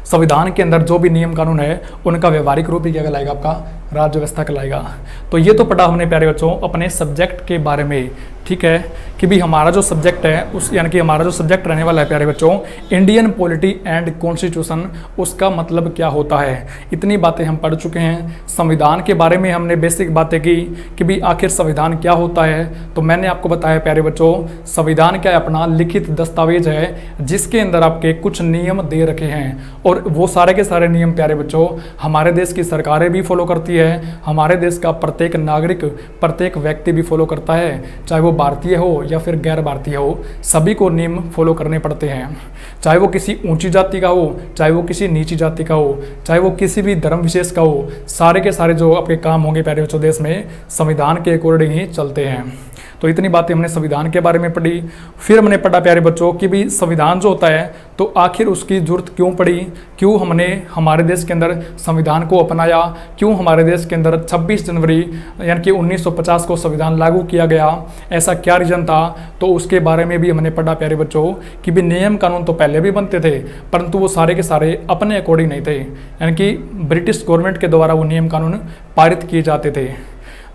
संविधान के अंदर जो भी नियम कानून है उनका व्यवहारिक रूप ही क्या कहलाएगा, आपका राज्य व्यवस्था कहलाएगा। तो ये तो पढ़ा हमने प्यारे बच्चों अपने सब्जेक्ट के बारे में, ठीक है, कि भी हमारा जो सब्जेक्ट है उस यानी कि हमारा जो सब्जेक्ट रहने वाला है प्यारे बच्चों, इंडियन पॉलिटी एंड कॉन्स्टिट्यूशन, उसका मतलब क्या होता है। इतनी बातें हम पढ़ चुके हैं। संविधान के बारे में हमने बेसिक बातें की कि भी आखिर संविधान क्या होता है। तो मैंने आपको बताया प्यारे बच्चों, संविधान क्या है, अपना लिखित दस्तावेज है जिसके अंदर आपके कुछ नियम दे रखे हैं, और वो सारे के सारे नियम प्यारे बच्चों हमारे देश की सरकारें भी फॉलो करती है, हमारे देश का प्रत्येक नागरिक, प्रत्येक व्यक्ति भी फॉलो करता है, चाहे वो भारतीय हो या फिर गैर भारतीय हो, सभी को नियम फॉलो करने पड़ते हैं। चाहे वो किसी ऊंची जाति का हो, चाहे वो किसी नीची जाति का हो, चाहे वो किसी भी धर्म विशेष का हो, सारे के सारे जो आपके काम होंगे प्यारे बच्चों देश में संविधान के अकॉर्डिंग ही चलते हैं। तो इतनी बातें हमने संविधान के बारे में पढ़ी। फिर हमने पढ़ा प्यारे बच्चों कि भी संविधान जो होता है तो आखिर उसकी जरूरत क्यों पड़ी, क्यों हमने हमारे देश के अंदर संविधान को अपनाया, क्यों हमारे देश के अंदर 26 जनवरी यानी कि 1950 को संविधान लागू किया गया, ऐसा क्या रीज़न था। तो उसके बारे में भी हमने पढ़ा प्यारे बच्चों कि भी नियम कानून तो पहले भी बनते थे परंतु वो सारे के सारे अपने अकॉर्डिंग नहीं थे, यानी कि ब्रिटिश गवर्नमेंट के द्वारा वो नियम कानून पारित किए जाते थे।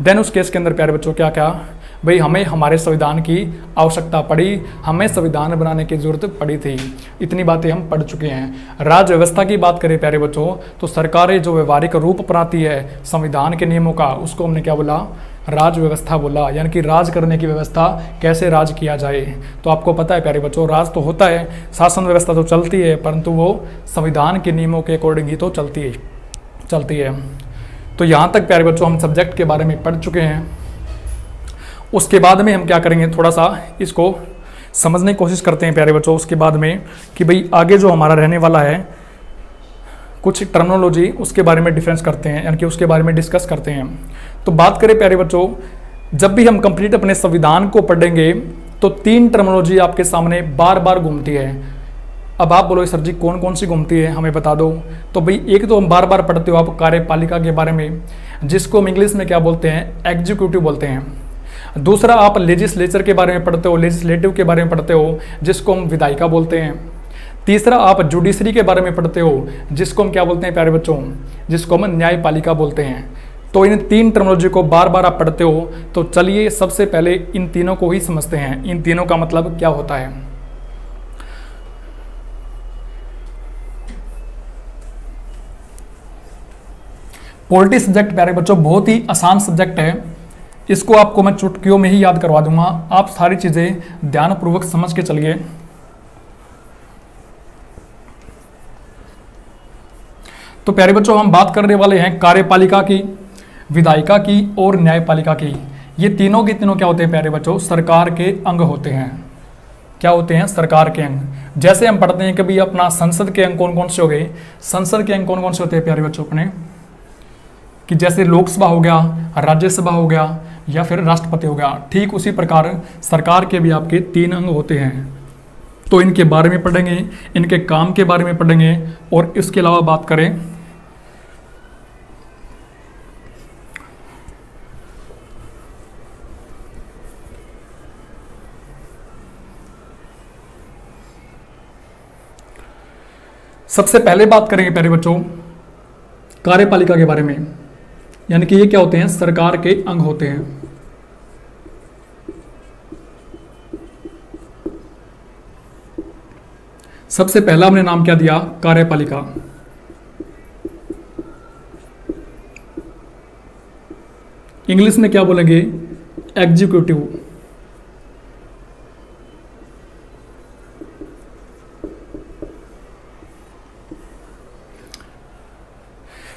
देन उस केस के अंदर प्यारे बच्चों क्या क्या भाई, हमें हमारे संविधान की आवश्यकता पड़ी, हमें संविधान बनाने की जरूरत पड़ी थी। इतनी बातें हम पढ़ चुके हैं। राज्य व्यवस्था की बात करें प्यारे बच्चों तो सरकारें जो व्यवहारिक रूप अपनाती है संविधान के नियमों का, उसको हमने क्या बोला, राज व्यवस्था बोला, यानी कि राज करने की व्यवस्था, कैसे राज किया जाए। तो आपको पता है प्यारे बच्चों, राज तो होता है, शासन व्यवस्था तो चलती है, परंतु वो संविधान के नियमों के अकॉर्डिंग ही तो चलती है। तो यहाँ तक प्यारे बच्चों हम सब्जेक्ट के बारे में पढ़ चुके हैं। उसके बाद में हम क्या करेंगे, थोड़ा सा इसको समझने की कोशिश करते हैं प्यारे बच्चों उसके बाद में कि भाई आगे जो हमारा रहने वाला है कुछ टर्मिनोलॉजी उसके बारे में डिफरेंस करते हैं, यानी कि उसके बारे में डिस्कस करते हैं। तो बात करें प्यारे बच्चों, जब भी हम कंप्लीट अपने संविधान को पढ़ेंगे तो 3 टर्मिनोलॉजी आपके सामने बार बार घूमती है। अब आप बोलो सर जी कौन कौन सी घूमती है, हमें बता दो। तो भाई एक तो हम बार बार पढ़ते हो आप कार्यपालिका के बारे में, जिसको हम इंग्लिश में क्या बोलते हैं, एग्जीक्यूटिव बोलते हैं। दूसरा आप लेजिस्लेचर के बारे में पढ़ते हो, लेजिस्लेटिव के बारे में पढ़ते हो, जिसको हम विधायिका बोलते हैं। तीसरा आप जुडिशरी के बारे में पढ़ते हो, जिसको हम क्या बोलते हैं प्यारे बच्चों, जिसको हम न्यायपालिका बोलते हैं। तो इन 3 टर्मिनोलॉजी को बार बार आप पढ़ते हो। तो चलिए सबसे पहले इन तीनों को ही समझते हैं, इन तीनों का मतलब क्या होता है। पॉलिटी सब्जेक्ट प्यारे बच्चों बहुत ही आसान सब्जेक्ट है, इसको आपको मैं चुटकियों में ही याद करवा दूंगा, आप सारी चीजें ध्यानपूर्वक समझ के चलिए। तो प्यारे बच्चों हम बात करने वाले हैं कार्यपालिका की, विधायिका की और न्यायपालिका की। ये तीनों के तीनों क्या होते हैं प्यारे बच्चों, सरकार के अंग होते हैं। क्या होते हैं, सरकार के अंग। जैसे हम पढ़ते हैं कि भाई अपना संसद के अंग कौन कौन से हो गए, संसद के अंग कौन कौन से होते हैं प्यारे बच्चों अपने, कि जैसे लोकसभा हो गया, राज्यसभा हो गया या फिर राष्ट्रपति हो गया, ठीक उसी प्रकार सरकार के भी आपके 3 अंग होते हैं। तो इनके बारे में पढ़ेंगे, इनके काम के बारे में पढ़ेंगे, और इसके अलावा बात करें सबसे पहले बात करेंगे प्यारे बच्चों कार्यपालिका के बारे में, यानी कि ये क्या होते हैं, सरकार के अंग होते हैं। सबसे पहला हमने नाम क्या दिया, कार्यपालिका। इंग्लिश में क्या बोलेंगे, एग्जीक्यूटिव।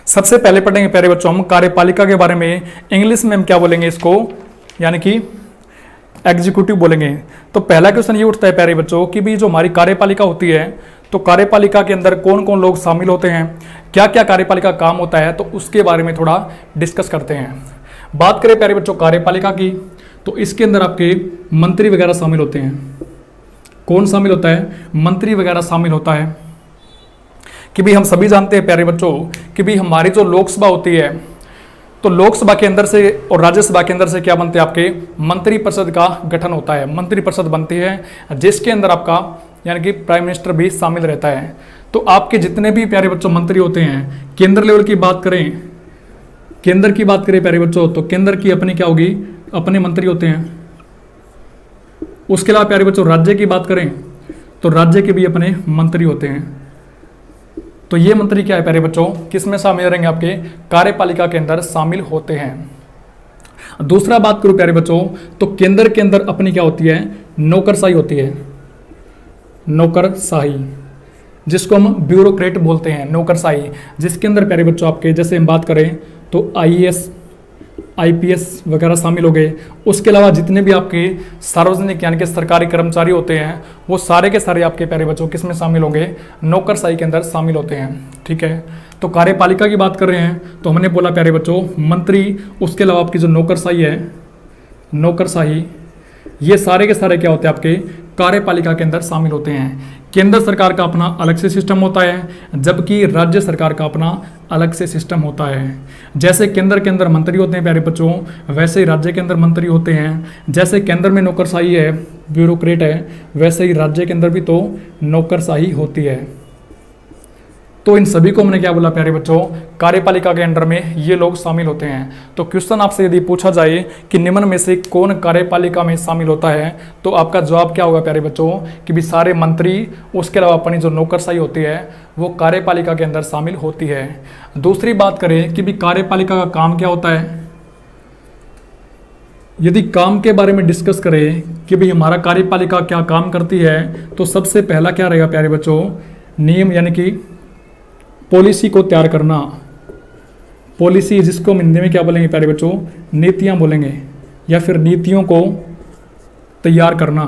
सबसे पहले पढ़ेंगे प्यारे बच्चों हम कार्यपालिका के बारे में, इंग्लिश में हम क्या बोलेंगे इसको, यानी कि एग्जीक्यूटिव बोलेंगे। तो पहला क्वेश्चन ये उठता है प्यारे बच्चों कि भी जो हमारी कार्यपालिका होती है तो कार्यपालिका के अंदर कौन कौन लोग शामिल होते हैं, क्या क्या कार्यपालिका काम होता है, तो उसके बारे में थोड़ा डिस्कस करते हैं। बात करें प्यारे बच्चों कार्यपालिका की, तो इसके अंदर आपके मंत्री वगैरह शामिल होते हैं। कौन शामिल होता है? मंत्री वगैरह शामिल होता है। कि भी हम सभी जानते हैं प्यारे बच्चों कि भी हमारी जो लोकसभा होती है, तो लोकसभा के अंदर से और राज्यसभा के अंदर से क्या बनते हैं? आपके मंत्रिपरिषद का गठन होता है, मंत्रिपरिषद बनती है, जिसके अंदर आपका यानी कि प्राइम मिनिस्टर भी शामिल रहता है। तो आपके जितने भी प्यारे बच्चों मंत्री होते हैं, केंद्र लेवल की बात करें, केंद्र की बात करें प्यारे बच्चों, तो केंद्र की अपनी क्या होगी? अपने मंत्री होते हैं। उसके अलावा प्यारे बच्चों राज्य की बात करें तो राज्य के भी अपने मंत्री होते हैं। तो ये मंत्री क्या है प्यारे बच्चों? किसमें शामिल रहेंगे? आपके कार्यपालिका के अंदर शामिल होते हैं। दूसरा बात करूं प्यारे बच्चों, तो केंद्र के अंदर अपनी क्या होती है? नौकरशाही होती है, नौकरशाही, जिसको हम ब्यूरोक्रेट बोलते हैं, नौकरशाही, जिसके अंदर प्यारे बच्चों आपके जैसे हम बात करें तो आईएएस आईपीएस वगैरह शामिल हो गए। उसके अलावा जितने भी आपके सार्वजनिक यानी कि सरकारी कर्मचारी होते हैं, वो सारे के सारे आपके प्यारे बच्चों किस में शामिल होंगे? नौकरशाही के अंदर शामिल होते हैं। ठीक है, तो कार्यपालिका की बात कर रहे हैं तो हमने बोला प्यारे बच्चों मंत्री, उसके अलावा आपकी जो नौकरशाही है, नौकरशाही, ये सारे के सारे क्या होते हैं? आपके कार्यपालिका के अंदर शामिल होते हैं। केंद्र सरकार का अपना अलग से सिस्टम होता है, जबकि राज्य सरकार का अपना अलग से सिस्टम होता है। जैसे केंद्र के अंदर मंत्री होते हैं प्यारे बच्चों, वैसे ही राज्य के अंदर मंत्री होते हैं। जैसे केंद्र में नौकरशाही है, ब्यूरोक्रेट है, वैसे ही राज्य के अंदर भी तो नौकरशाही होती है। तो इन सभी को हमने क्या बोला प्यारे बच्चों? कार्यपालिका के अंडर में ये लोग शामिल होते हैं। तो क्वेश्चन आपसे यदि पूछा जाए कि निम्न में से कौन कार्यपालिका में शामिल होता है, तो आपका जवाब क्या होगा प्यारे बच्चों? कि भी सारे मंत्री, उसके अलावा अपनी जो नौकरशाही होती है वो कार्यपालिका के अंदर शामिल होती है। दूसरी बात करें कि भी कार्यपालिका का काम क्या होता है। यदि काम के बारे में डिस्कस करें कि भाई हमारा कार्यपालिका क्या काम करती है, तो सबसे पहला क्या रहेगा प्यारे बच्चों? नियम यानी कि पॉलिसी को तैयार करना। पॉलिसी, जिसको हम हिंदी में क्या बोलेंगे प्यारे बच्चों? नीतियां बोलेंगे, या फिर नीतियों को तैयार करना।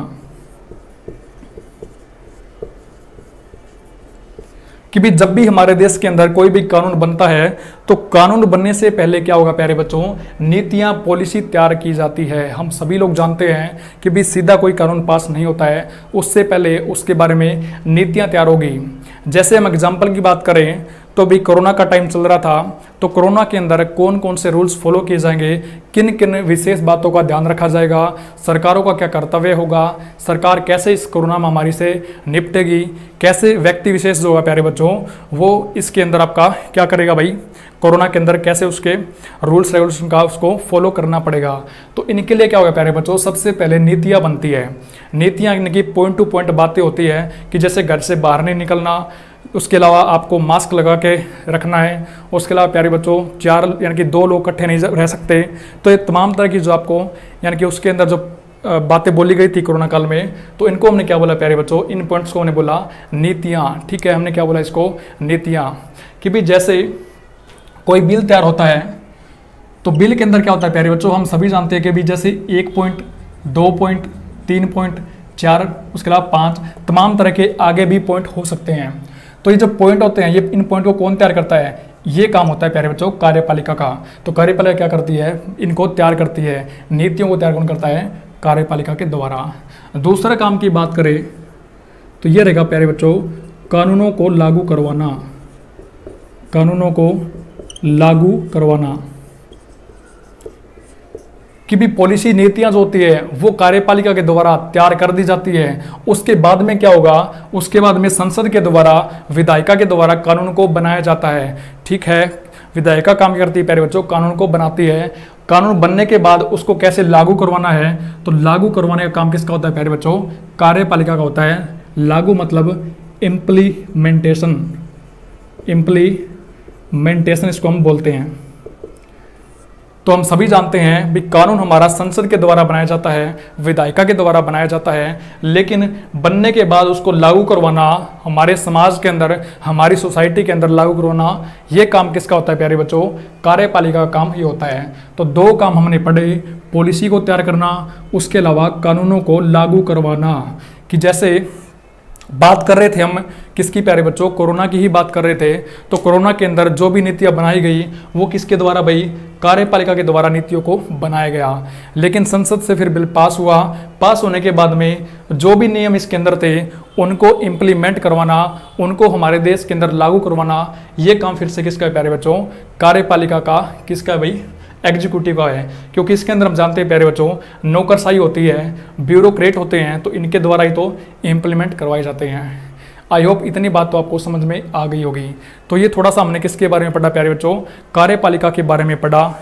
कि भी जब भी हमारे देश के अंदर कोई भी कानून बनता है, तो कानून बनने से पहले क्या होगा प्यारे बच्चों? नीतियां, पॉलिसी तैयार की जाती है। हम सभी लोग जानते हैं कि भी सीधा कोई कानून पास नहीं होता है, उससे पहले उसके बारे में नीतियां तैयार होगी। जैसे हम एग्जाम्पल की बात करें तो भी कोरोना का टाइम चल रहा था, तो कोरोना के अंदर कौन कौन से रूल्स फॉलो किए जाएंगे, किन किन विशेष बातों का ध्यान रखा जाएगा, सरकारों का क्या कर्तव्य होगा, सरकार कैसे इस कोरोना महामारी से निपटेगी, कैसे व्यक्ति विशेष जो होगा प्यारे बच्चों वो इसके अंदर आपका क्या करेगा भाई, कोरोना के अंदर कैसे उसके रूल्स रेगुलेशन का उसको फॉलो करना पड़ेगा। तो इनके लिए क्या होगा प्यारे बच्चों? सबसे पहले नीतियाँ बनती है। नीतियाँ यानी कि पॉइंट टू पॉइंट बातें होती है कि जैसे घर से बाहर नहीं निकलना, उसके अलावा आपको मास्क लगा के रखना है, उसके अलावा प्यारे बच्चों 4 यानी कि 2 लोग इकट्ठे नहीं रह सकते। तो ये तमाम तरह की जो आपको यानी कि उसके अंदर जो बातें बोली गई थी कोरोना काल में, तो इनको हमने क्या बोला प्यारे बच्चों? इन पॉइंट्स को हमने बोला नीतियाँ। ठीक है, हमने क्या बोला इसको? नीतियाँ। कि भी जैसे कोई बिल तैयार होता है, तो बिल के अंदर क्या होता है प्यारे बच्चों? हम सभी जानते हैं कि भी जैसे 1 पॉइंट, 2 पॉइंट, 3 पॉइंट, 4, उसके अलावा 5, तमाम तरह के आगे भी पॉइंट हो सकते हैं। तो ये जो पॉइंट होते हैं, ये इन पॉइंट को कौन तैयार करता है? ये काम होता है प्यारे बच्चों कार्यपालिका का। तो कार्यपालिका क्या करती है? इनको तैयार करती है। नीतियों को तैयार कौन करता है? कार्यपालिका के द्वारा। दूसरा काम की बात करें तो ये रहेगा प्यारे बच्चों कानूनों को लागू करवाना। कानूनों को लागू करवाना। कि भी पॉलिसी, नीतियां जो होती है वो कार्यपालिका के द्वारा तैयार कर दी जाती है। उसके बाद में क्या होगा? उसके बाद में संसद के द्वारा, विधायिका के द्वारा कानून को बनाया जाता है। ठीक है, विधायिका काम करती है प्यारे बच्चों? कानून को बनाती है। कानून बनने के बाद उसको कैसे लागू करवाना है, तो लागू करवाने का काम किसका होता है प्यारे बच्चों? कार्यपालिका का होता है। लागू मतलब इम्प्लीमेंटेशन। इम्प्लीमेंटेशन इसको हम बोलते हैं। तो हम सभी जानते हैं भी कानून हमारा संसद के द्वारा बनाया जाता है, विधायिका के द्वारा बनाया जाता है, लेकिन बनने के बाद उसको लागू करवाना, हमारे समाज के अंदर, हमारी सोसाइटी के अंदर लागू करवाना, ये काम किसका होता है प्यारे बच्चों? कार्यपालिका का काम ये होता है। तो 2 काम हमने पढ़े, पॉलिसी को तैयार करना, उसके अलावा कानूनों को लागू करवाना। कि जैसे बात कर रहे थे हम किसकी प्यारे बच्चों, कोरोना की ही बात कर रहे थे। तो कोरोना के अंदर जो भी नीतियां बनाई गई वो किसके द्वारा भाई, कार्यपालिका के द्वारा नीतियों को बनाया गया। लेकिन संसद से फिर बिल पास हुआ, पास होने के बाद में जो भी नियम इसके अंदर थे उनको इम्प्लीमेंट करवाना, उनको हमारे देश के अंदर लागू करवाना, ये काम फिर से किसका है प्यारे बच्चों, कार्यपालिका का, किसका भाई, एग्जीक्यूटिव का है। क्योंकि इसके अंदर हम जानते हैं प्यारे बच्चों नौकरशाही होती है, ब्यूरोक्रेट होते हैं, तो इनके द्वारा ही तो इम्प्लीमेंट करवाए जाते हैं। आई होप इतनी बात तो आपको समझ में आ गई होगी। तो ये थोड़ा सा हमने किसके बारे में पढ़ा प्यारे बच्चों, कार्यपालिका के बारे में पढ़ा।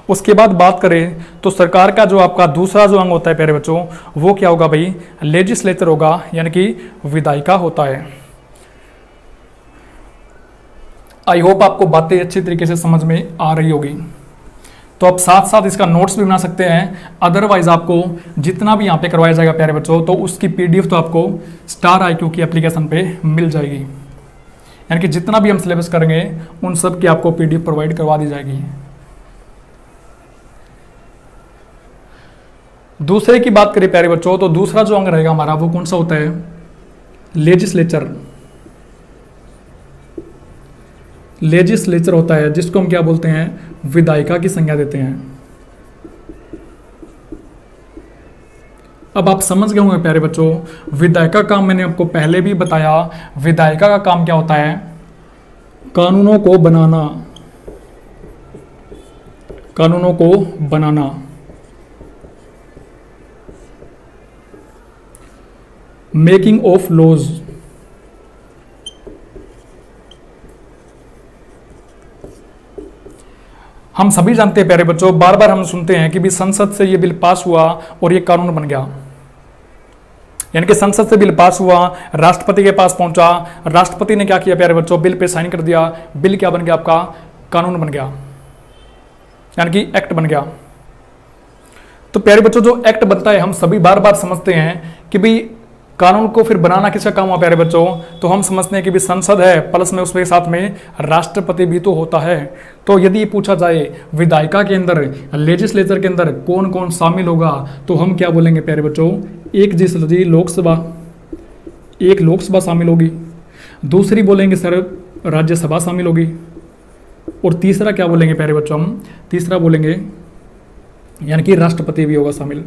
उसके बाद बात करें तो सरकार का जो आपका दूसरा जो अंग होता है प्यारे बच्चों वो क्या होगा भाई, लेजिस्लेचर होगा, यानी कि विधायिका होता है। आई होप आपको बातें अच्छी तरीके से समझ में आ रही होगी। तो आप साथ साथ इसका नोट्स भी बना सकते हैं, अदरवाइज आपको जितना भी यहाँ पे करवाया जाएगा प्यारे बच्चों तो उसकी पीडीएफ तो आपको स्टार IQ की एप्लीकेशन पे मिल जाएगी। यानी कि जितना भी हम सिलेबस करेंगे उन सब की आपको पीडीएफ प्रोवाइड करवा दी जाएगी। दूसरे की बात करें प्यारे बच्चों तो दूसरा जो अंग रहेगा हमारा वो कौन सा होता है, लेजिस्लेचर। लेजिस्लेचर होता है जिसको हम क्या बोलते हैं, विधायिका की संज्ञा देते हैं। अब आप समझ गए होंगे प्यारे बच्चों, विधायिका का काम मैंने आपको पहले भी बताया। विधायिका का काम क्या होता है, कानूनों को बनाना, कानूनों को बनाना, मेकिंग ऑफ लॉज। हम सभी जानते हैं प्यारे बच्चों, बार बार हम सुनते हैं कि भी संसद से ये बिल पास हुआ और ये कानून बन गया। यानी कि संसद से बिल पास हुआ, राष्ट्रपति के पास पहुंचा, राष्ट्रपति ने क्या किया प्यारे बच्चों, बिल पे साइन कर दिया, बिल क्या बन गया आपका, कानून बन गया, यानी कि एक्ट बन गया। तो प्यारे बच्चों जो एक्ट बनता है हम सभी बार बार समझते हैं कि भाई कानून को फिर बनाना किसका काम हुआ प्यारे बच्चों, तो हम समझते हैं कि भी संसद है प्लस में उसके साथ में राष्ट्रपति भी तो होता है। तो यदि पूछा जाए विधायिका के अंदर, लेजिस्लेचर के अंदर कौन कौन शामिल होगा, तो हम क्या बोलेंगे प्यारे बच्चों, एक जी लोकसभा, एक लोकसभा शामिल होगी, दूसरी बोलेंगे सर राज्यसभा शामिल होगी, और तीसरा क्या बोलेंगे प्यारे बच्चों हम, तीसरा बोलेंगे यानी कि राष्ट्रपति भी होगा शामिल।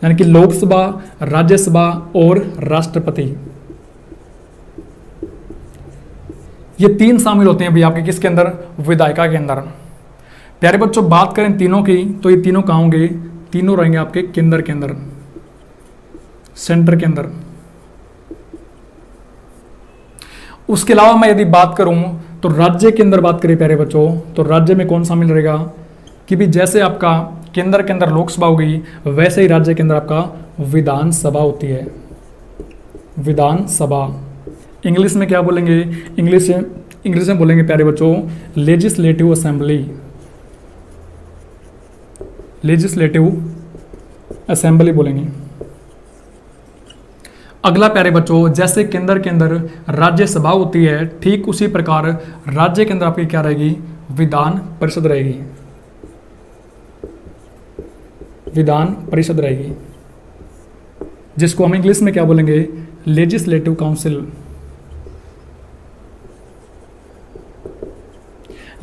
यानी कि लोकसभा, राज्यसभा और राष्ट्रपति, ये तीन शामिल होते हैं भाई आपके किसके अंदर, विधायिका के अंदर। प्यारे बच्चों बात करें तीनों की तो ये तीनों कहाँ होंगे, तीनों रहेंगे आपके केंद्र के अंदर, सेंटर के अंदर। उसके अलावा मैं यदि बात करूं तो राज्य के अंदर बात करें प्यारे बच्चों तो राज्य में कौन शामिल रहेगा, कि भी जैसे आपका केंद्र के अंदर लोकसभा हो गई वैसे ही राज्य के अंदर आपका विधानसभा होती है, विधानसभा। इंग्लिश में क्या बोलेंगे, इंग्लिश में बोलेंगे प्यारे बच्चों लेजिस्लेटिव असेंबली, लेजिस्लेटिव असेंबली बोलेंगे। अगला प्यारे बच्चों जैसे केंद्र के अंदर राज्यसभा होती है ठीक उसी प्रकार राज्य के अंदर आपकी क्या रहेगी, विधान परिषद रहेगी, विधान परिषद रहेगी, जिसको हम इंग्लिश में क्या बोलेंगे, लेजिस्लेटिव काउंसिल।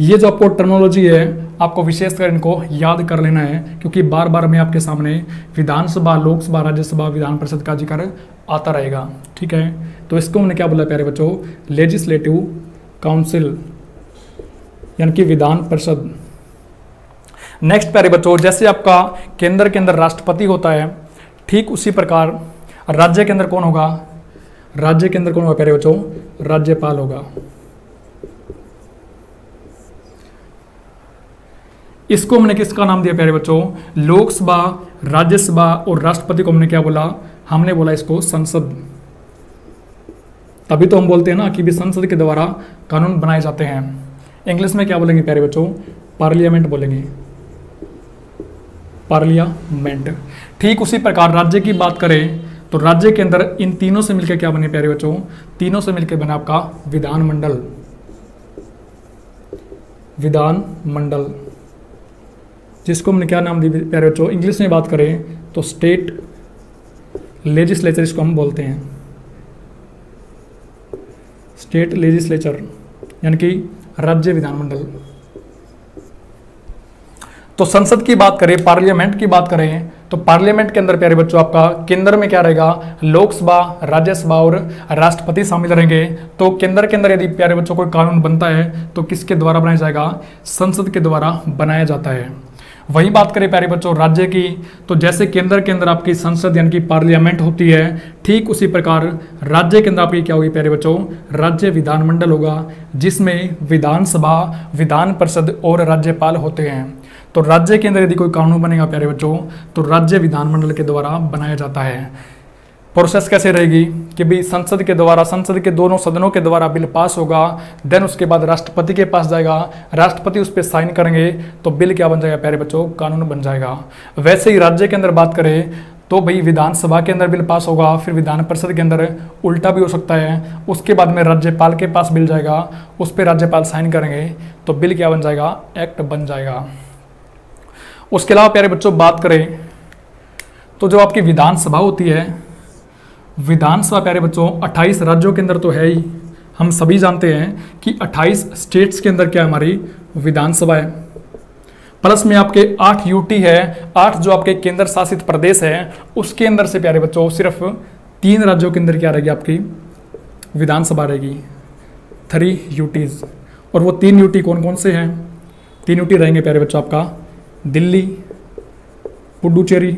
ये जो आपको टर्मिनोलॉजी है आपको विशेषकर इनको याद कर लेना है, क्योंकि बार बार मैं आपके सामने विधानसभा, लोकसभा, राज्यसभा, विधान परिषद का जिक्र आता रहेगा। ठीक है, तो इसको हमने क्या बोला प्यारे बच्चों, लेजिस्लेटिव काउंसिल यानी कि विधान परिषद। नेक्स्ट प्यारे बच्चों जैसे आपका केंद्र के अंदर राष्ट्रपति होता है ठीक उसी प्रकार राज्य के अंदर कौन होगा, राज्य के अंदर कौन होगा प्यारे बच्चों, राज्यपाल होगा। इसको हमने किसका नाम दिया प्यारे बच्चों, लोकसभा, राज्यसभा और राष्ट्रपति को हमने क्या बोला, हमने बोला इसको संसद। तभी तो हम बोलते हैं ना कि भी संसद के द्वारा कानून बनाए जाते हैं। इंग्लिश में क्या बोलेंगे प्यारे बच्चों, पार्लियामेंट बोलेंगे, पार्लियामेंट। ठीक उसी प्रकार राज्य की बात करें तो राज्य के अंदर इन तीनों से मिलकर क्या बने प्यारे बच्चों, तीनों से मिलकर बना आपका विधानमंडल, विधानमंडल, जिसको हमने क्या नाम दिया प्यारे बच्चों, इंग्लिश में बात करें तो स्टेट लेजिस्लेचर इसको हम बोलते हैं, स्टेट लेजिस्लेचर यानी कि राज्य विधानमंडल। तो संसद की बात करें, पार्लियामेंट की बात करें, तो पार्लियामेंट के अंदर प्यारे बच्चों आपका केंद्र में क्या रहेगा, लोकसभा, राज्यसभा और राष्ट्रपति शामिल रहेंगे। तो केंद्र के अंदर यदि प्यारे बच्चों कोई कानून बनता है तो किसके द्वारा बनाया जाएगा, संसद के द्वारा बनाया जाता है। वही बात करें प्यारे बच्चों राज्य की, तो जैसे केंद्र के अंदर आपकी संसद यानी कि पार्लियामेंट होती है, ठीक उसी प्रकार राज्य के अंदर आपकी क्या होगी प्यारे बच्चों, राज्य विधानमंडल होगा, जिसमें विधानसभा, विधान परिषद और राज्यपाल होते हैं। तो राज्य के अंदर यदि कोई कानून बनेगा प्यारे बच्चों तो राज्य विधानमंडल के द्वारा बनाया जाता है। प्रोसेस कैसे रहेगी कि भाई संसद के द्वारा, संसद के दोनों सदनों के द्वारा बिल पास होगा, देन उसके बाद राष्ट्रपति के पास जाएगा, राष्ट्रपति उस पर साइन करेंगे तो बिल क्या बन जाएगा प्यारे बच्चों, कानून बन जाएगा। वैसे ही राज्य के अंदर बात करें तो भाई विधानसभा के अंदर बिल पास होगा, फिर विधान परिषद के अंदर उल्टा भी हो सकता है, उसके बाद में राज्यपाल के पास बिल जाएगा, उस पर राज्यपाल साइन करेंगे तो बिल क्या बन जाएगा, एक्ट बन जाएगा। उसके अलावा प्यारे बच्चों बात करें तो जो आपकी विधानसभा होती है, विधानसभा प्यारे बच्चों 28 राज्यों के अंदर तो है ही, हम सभी जानते हैं कि 28 स्टेट्स के अंदर क्या है हमारी विधानसभा है, प्लस में आपके 8 यूटी है, 8 जो आपके केंद्र शासित प्रदेश है, उसके अंदर से प्यारे बच्चों सिर्फ 3 राज्यों के अंदर क्या रहेगी आपकी विधानसभा रहेगी, 3 यूटीज। और वो 3 यूटी कौन कौन से हैं, 3 यूटी रहेंगे प्यारे बच्चों आपका दिल्ली, पुडुचेरी,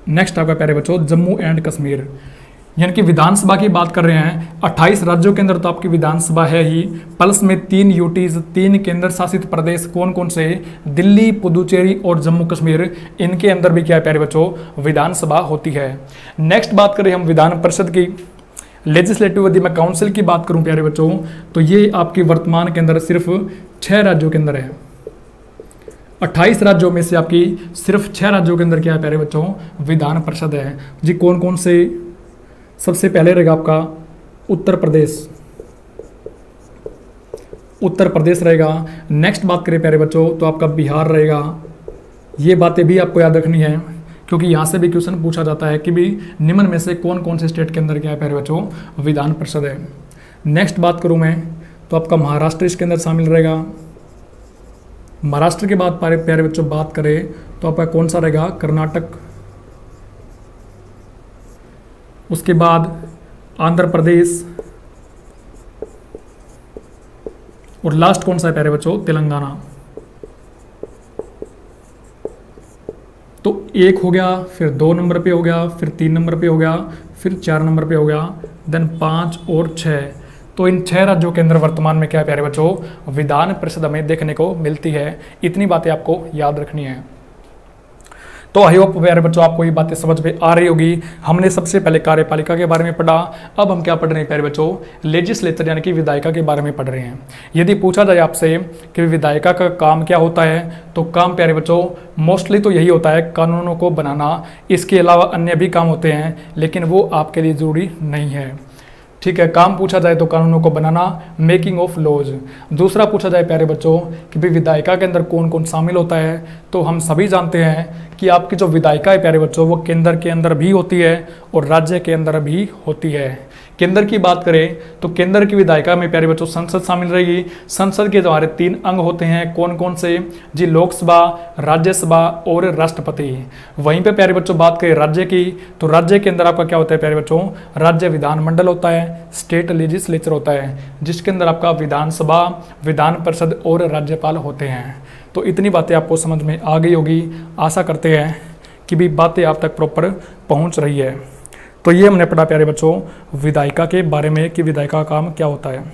नेक्स्ट आपका प्यारे बच्चों जम्मू एंड कश्मीर। यानी कि विधानसभा की बात कर रहे हैं, 28 राज्यों के अंदर तो आपकी विधानसभा है ही, प्लस में 3 यूटीज, 3 केंद्र शासित प्रदेश कौन कौन से, दिल्ली, पुडुचेरी और जम्मू कश्मीर, इनके अंदर भी क्या है प्यारे बच्चों विधानसभा होती है। नेक्स्ट बात करें हम विधान परिषद की, लेजिस्लेटिव यदि मैं काउंसिल की बात करूं प्यारे बच्चों तो ये आपकी वर्तमान के अंदर सिर्फ 6 राज्यों के अंदर है। 28 राज्यों में से आपकी सिर्फ 6 राज्यों के अंदर क्या है प्यारे बच्चों विधान परिषद है जी। कौन कौन से, सबसे पहले रहेगा आपका उत्तर प्रदेश, उत्तर प्रदेश रहेगा। नेक्स्ट बात करें प्यारे बच्चों तो आपका बिहार रहेगा। ये बातें भी आपको याद रखनी है क्योंकि यहाँ से भी क्वेश्चन पूछा जाता है कि भी निम्न में से कौन कौन से स्टेट के अंदर क्या है प्यारे बच्चों विधान परिषद है। नेक्स्ट बात करूँ मैं तो आपका महाराष्ट्र इसके अंदर शामिल रहेगा। महाराष्ट्र के बाद प्यारे बच्चों बात करें तो आपका कौन सा रहेगा, कर्नाटक, उसके बाद आंध्र प्रदेश और लास्ट कौन सा है प्यारे बच्चों, तेलंगाना। तो 1 हो गया, फिर 2 नंबर पे हो गया, फिर 3 नंबर पे हो गया, फिर 4 नंबर पे हो गया, देन 5 और 6। तो इन 6 राज्यों के अंदर वर्तमान में क्या है प्यारे बच्चों विधान परिषद हमें देखने को मिलती है। इतनी बातें आपको याद रखनी है। तो आई होप प्यारे बच्चों आपको ये बातें समझ में आ रही होगी। हमने सबसे पहले कार्यपालिका के बारे में पढ़ा, अब हम क्या पढ़ रहे हैं प्यारे बच्चों, लेजिस्लेचर यानी कि विधायिका के बारे में पढ़ रहे हैं। यदि पूछा जाए आपसे कि विधायिका का काम क्या होता है तो काम प्यारे बच्चों मोस्टली तो यही होता है कानूनों को बनाना। इसके अलावा अन्य भी काम होते हैं लेकिन वो आपके लिए जरूरी नहीं है। ठीक है, काम पूछा जाए तो कानूनों को बनाना, मेकिंग ऑफ लॉज। दूसरा पूछा जाए प्यारे बच्चों कि भाई विधायिका के अंदर कौन कौन शामिल होता है, तो हम सभी जानते हैं कि आपकी जो विधायिका है प्यारे बच्चों वो केंद्र के अंदर भी होती है और राज्य के अंदर भी होती है। केंद्र की बात करें तो केंद्र की विधायिका में प्यारे बच्चों संसद शामिल रहेगी। संसद के हमारे 3 अंग होते हैं, कौन कौन से जी, लोकसभा, राज्यसभा और राष्ट्रपति। वहीं पे प्यारे बच्चों बात करें राज्य की तो राज्य के अंदर आपका क्या होता है प्यारे बच्चों, राज्य विधानमंडल होता है, स्टेट लेजिस्लेचर होता है, जिसके अंदर आपका विधानसभा, विधान परिषद और राज्यपाल होते हैं। तो इतनी बातें आपको समझ में आ गई होगी। आशा करते हैं कि भी बातें आप तक प्रॉपर पहुंच रही है। तो ये हमने पढ़ा प्यारे बच्चों विधायिका के बारे में कि विधायिका का काम क्या होता है।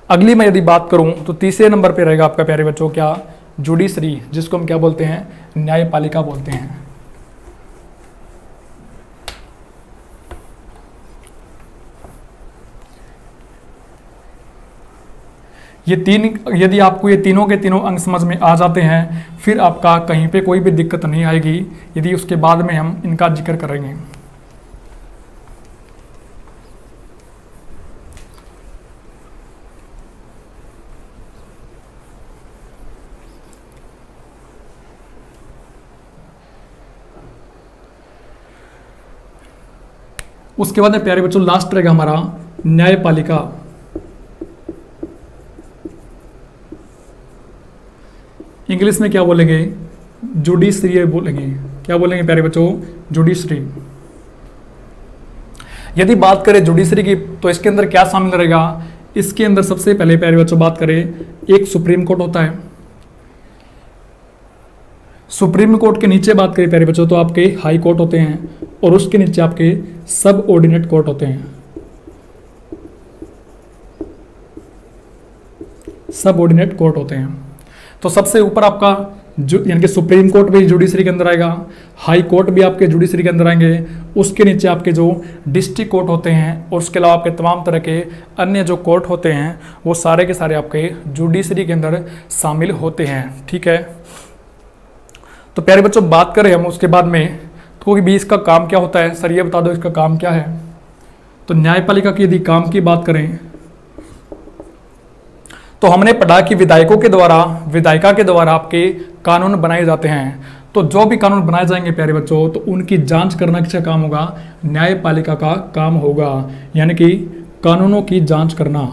अगली मैं यदि बात करूं तो तीसरे नंबर पे रहेगा आपका प्यारे बच्चों क्या, जुडिशरी, जिसको हम क्या बोलते हैं, न्यायपालिका बोलते हैं। ये 3 यदि आपको ये तीनों के तीनों अंग समझ में आ जाते हैं फिर आपका कहीं पे कोई भी दिक्कत नहीं आएगी। यदि उसके बाद में हम इनका जिक्र करेंगे। उसके बाद में प्यारे बच्चों लास्ट रहेगा हमारा न्यायपालिका। इंग्लिश में क्या बोलेंगे, जुडिशरी बोलेंगे। क्या बोलेंगे प्यारे बच्चों, जुडिशरी। यदि बात करें जुडिशरी की तो इसके अंदर क्या शामिल रहेगा, इसके अंदर सबसे पहले प्यारे बच्चों बात करें, एक सुप्रीम कोर्ट होता है। सुप्रीम कोर्ट के नीचे बात करें प्यारे बच्चों तो आपके हाई कोर्ट होते हैं, और उसके नीचे आपके सब ऑर्डिनेट कोर्ट होते हैं। सब ऑर्डिनेट कोर्ट होते हैं। तो सबसे ऊपर आपका यानी कि सुप्रीम कोर्ट भी जुडिशरी के अंदर आएगा, हाई कोर्ट भी आपके जुडिशरी के अंदर आएंगे। उसके नीचे आपके जो डिस्ट्रिक्ट कोर्ट होते हैं और उसके अलावा आपके तमाम तरह के अन्य जो कोर्ट होते हैं वो सारे के सारे आपके जुडिशरी के अंदर शामिल होते हैं। ठीक है, तो प्यारे बच्चों बात करें हम उसके बाद में तो भी इसका काम क्या होता है, सर ये बता दो इसका काम क्या है। तो न्यायपालिका की यदि काम की बात करें तो हमने पढ़ा कि विधायिका के द्वारा आपके कानून बनाए जाते हैं। तो जो भी कानून बनाए जाएंगे प्यारे बच्चों तो उनकी जांच करना किसका काम होगा, न्यायपालिका का काम होगा। यानी कि कानूनों की जांच करना,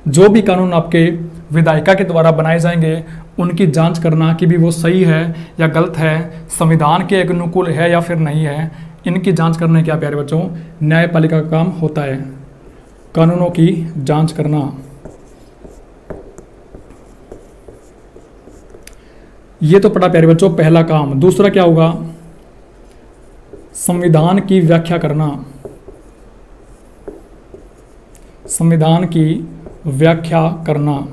जो भी कानून आपके विधायिका के द्वारा बनाए जाएंगे उनकी जांच करना कि भी वो सही है या गलत है, संविधान के अनुकूल है या फिर नहीं है, इनकी जांच करने क्या प्यारे बच्चों, न्यायपालिका का काम होता है, कानूनों की जांच करना। ये तो पढ़ा प्यारे बच्चों पहला काम। दूसरा क्या होगा, संविधान की व्याख्या करना। संविधान की व्याख्या करना,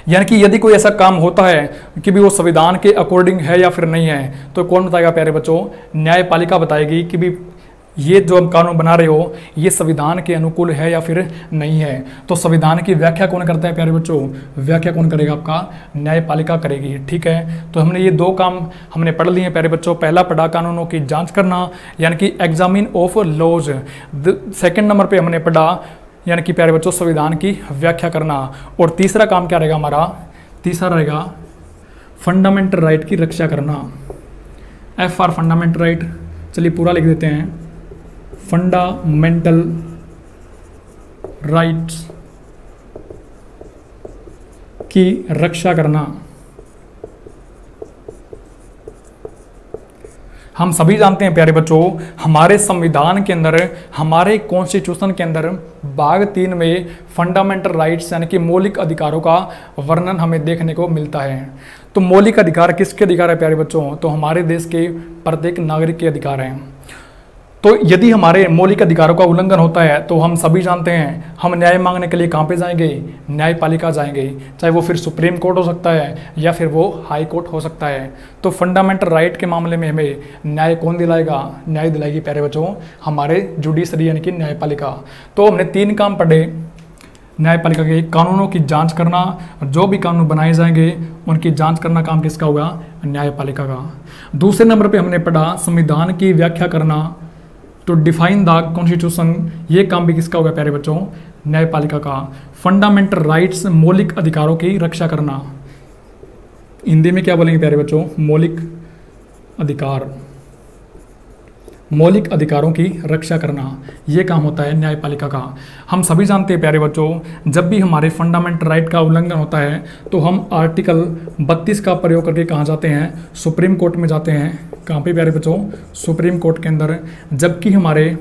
यानी कि यदि कोई ऐसा काम होता है कि भी वो संविधान के अकॉर्डिंग है या फिर नहीं है तो कौन बताएगा प्यारे बच्चों, न्यायपालिका बताएगी कि भी ये जो हम कानून बना रहे हो ये संविधान के अनुकूल है या फिर नहीं है। तो संविधान की व्याख्या कौन करता है प्यारे बच्चों, व्याख्या कौन करेगा, आपका न्यायपालिका करेगी। ठीक है, तो हमने ये दो काम हमने पढ़ लिए प्यारे बच्चों। पहला पढ़ा कानूनों की जांच करना यानी कि examine of laws. Second number पे हमने पढ़ा यानी कि प्यारे बच्चों संविधान की व्याख्या करना। और तीसरा काम क्या रहेगा हमारा, तीसरा रहेगा फंडामेंटल राइट की रक्षा करना। एफ आर फंडामेंटल राइट, चलिए पूरा लिख देते हैं, फंडामेंटल राइट्स की रक्षा करना। हम सभी जानते हैं प्यारे बच्चों हमारे संविधान के अंदर, हमारे कॉन्स्टिट्यूशन के अंदर भाग 3 में फंडामेंटल राइट्स यानी कि मौलिक अधिकारों का वर्णन हमें देखने को मिलता है। तो मौलिक अधिकार किसके अधिकार है प्यारे बच्चों, तो हमारे देश के प्रत्येक नागरिक के अधिकार हैं। तो यदि हमारे मौलिक अधिकारों का उल्लंघन होता है तो हम सभी जानते हैं हम न्याय मांगने के लिए कहाँ पे जाएंगे, न्यायपालिका जाएंगे, चाहे वो फिर सुप्रीम कोर्ट हो सकता है या फिर वो हाई कोर्ट हो सकता है। तो फंडामेंटल राइट के मामले में हमें न्याय कौन दिलाएगा, न्याय दिलाएगी प्यारे बच्चों हमारे जुडिशरी यानी कि न्यायपालिका। तो हमने 3 काम पढ़े न्यायपालिका के, कानूनों की जांच करना, जो भी कानून बनाए जाएंगे उनकी जांच करना काम किसका होगा, न्यायपालिका का। दूसरे नंबर पे हमने पढ़ा संविधान की व्याख्या करना, तो डिफाइन द कॉन्स्टिट्यूशन, ये काम भी किसका होगा प्यारे बच्चों, न्यायपालिका का। फंडामेंटल राइट्स मौलिक अधिकारों की रक्षा करना, हिंदी में क्या बोलेंगे प्यारे बच्चों, मौलिक अधिकार, मौलिक अधिकारों की रक्षा करना, ये काम होता है न्यायपालिका का। हम सभी जानते हैं प्यारे बच्चों जब भी हमारे फंडामेंटल राइट का उल्लंघन होता है तो हम आर्टिकल 32 का प्रयोग करके कहाँ जाते हैं, सुप्रीम कोर्ट में जाते हैं। कहाँ पे प्यारे बच्चों, सुप्रीम कोर्ट के अंदर। जबकि हमारे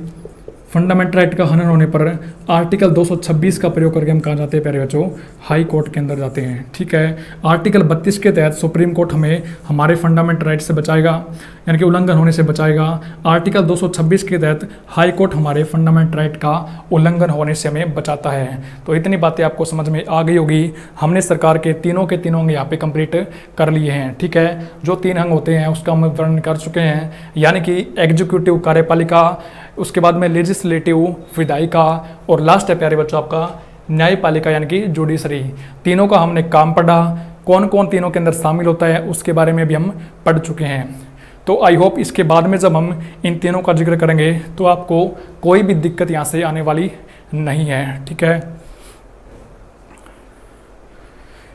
फंडामेंटल राइट का हनन होने पर आर्टिकल 226 का प्रयोग करके हम कहाँ जाते हैं प्यारे बच्चों, हाई कोर्ट के अंदर जाते हैं। ठीक है, आर्टिकल 32 के तहत सुप्रीम कोर्ट हमें हमारे फंडामेंटल राइट से बचाएगा यानी कि उल्लंघन होने से बचाएगा। आर्टिकल 226 के तहत हाई कोर्ट हमारे फंडामेंटल राइट का उल्लंघन होने से हमें बचाता है। तो इतनी बातें आपको समझ में आ गई होगी। हमने सरकार के तीनों अंग यहाँ पे कंप्लीट कर लिए हैं। ठीक है, जो 3 अंग होते हैं उसका हम वर्णन कर चुके हैं, यानी कि एग्जीक्यूटिव कार्यपालिका, उसके बाद में लेजिस्लेटिव विधायिका और लास्ट है प्यारे बच्चों आपका न्यायपालिका यानी कि जुडिशरी। तीनों का हमने काम पढ़ा, कौन कौन तीनों के अंदर शामिल होता है उसके बारे में भी हम पढ़ चुके हैं। तो आई होप इसके बाद में जब हम इन तीनों का जिक्र करेंगे तो आपको कोई भी दिक्कत यहाँ से आने वाली नहीं है। ठीक है,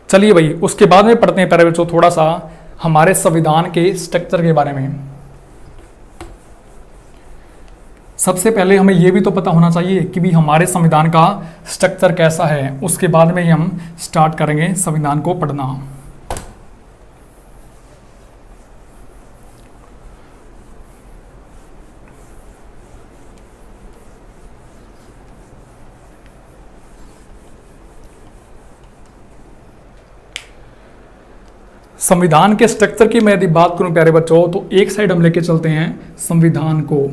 चलिए भाई उसके बाद में पढ़ते हैं प्यारे बच्चों थोड़ा सा हमारे संविधान के स्ट्रक्चर के बारे में। सबसे पहले हमें यह भी तो पता होना चाहिए कि भी हमारे संविधान का स्ट्रक्चर कैसा है, उसके बाद में ही हम स्टार्ट करेंगे संविधान को पढ़ना। संविधान के स्ट्रक्चर की मैं यदि बात करूं प्यारे बच्चों, तो एक साइड हम लेके चलते हैं संविधान को।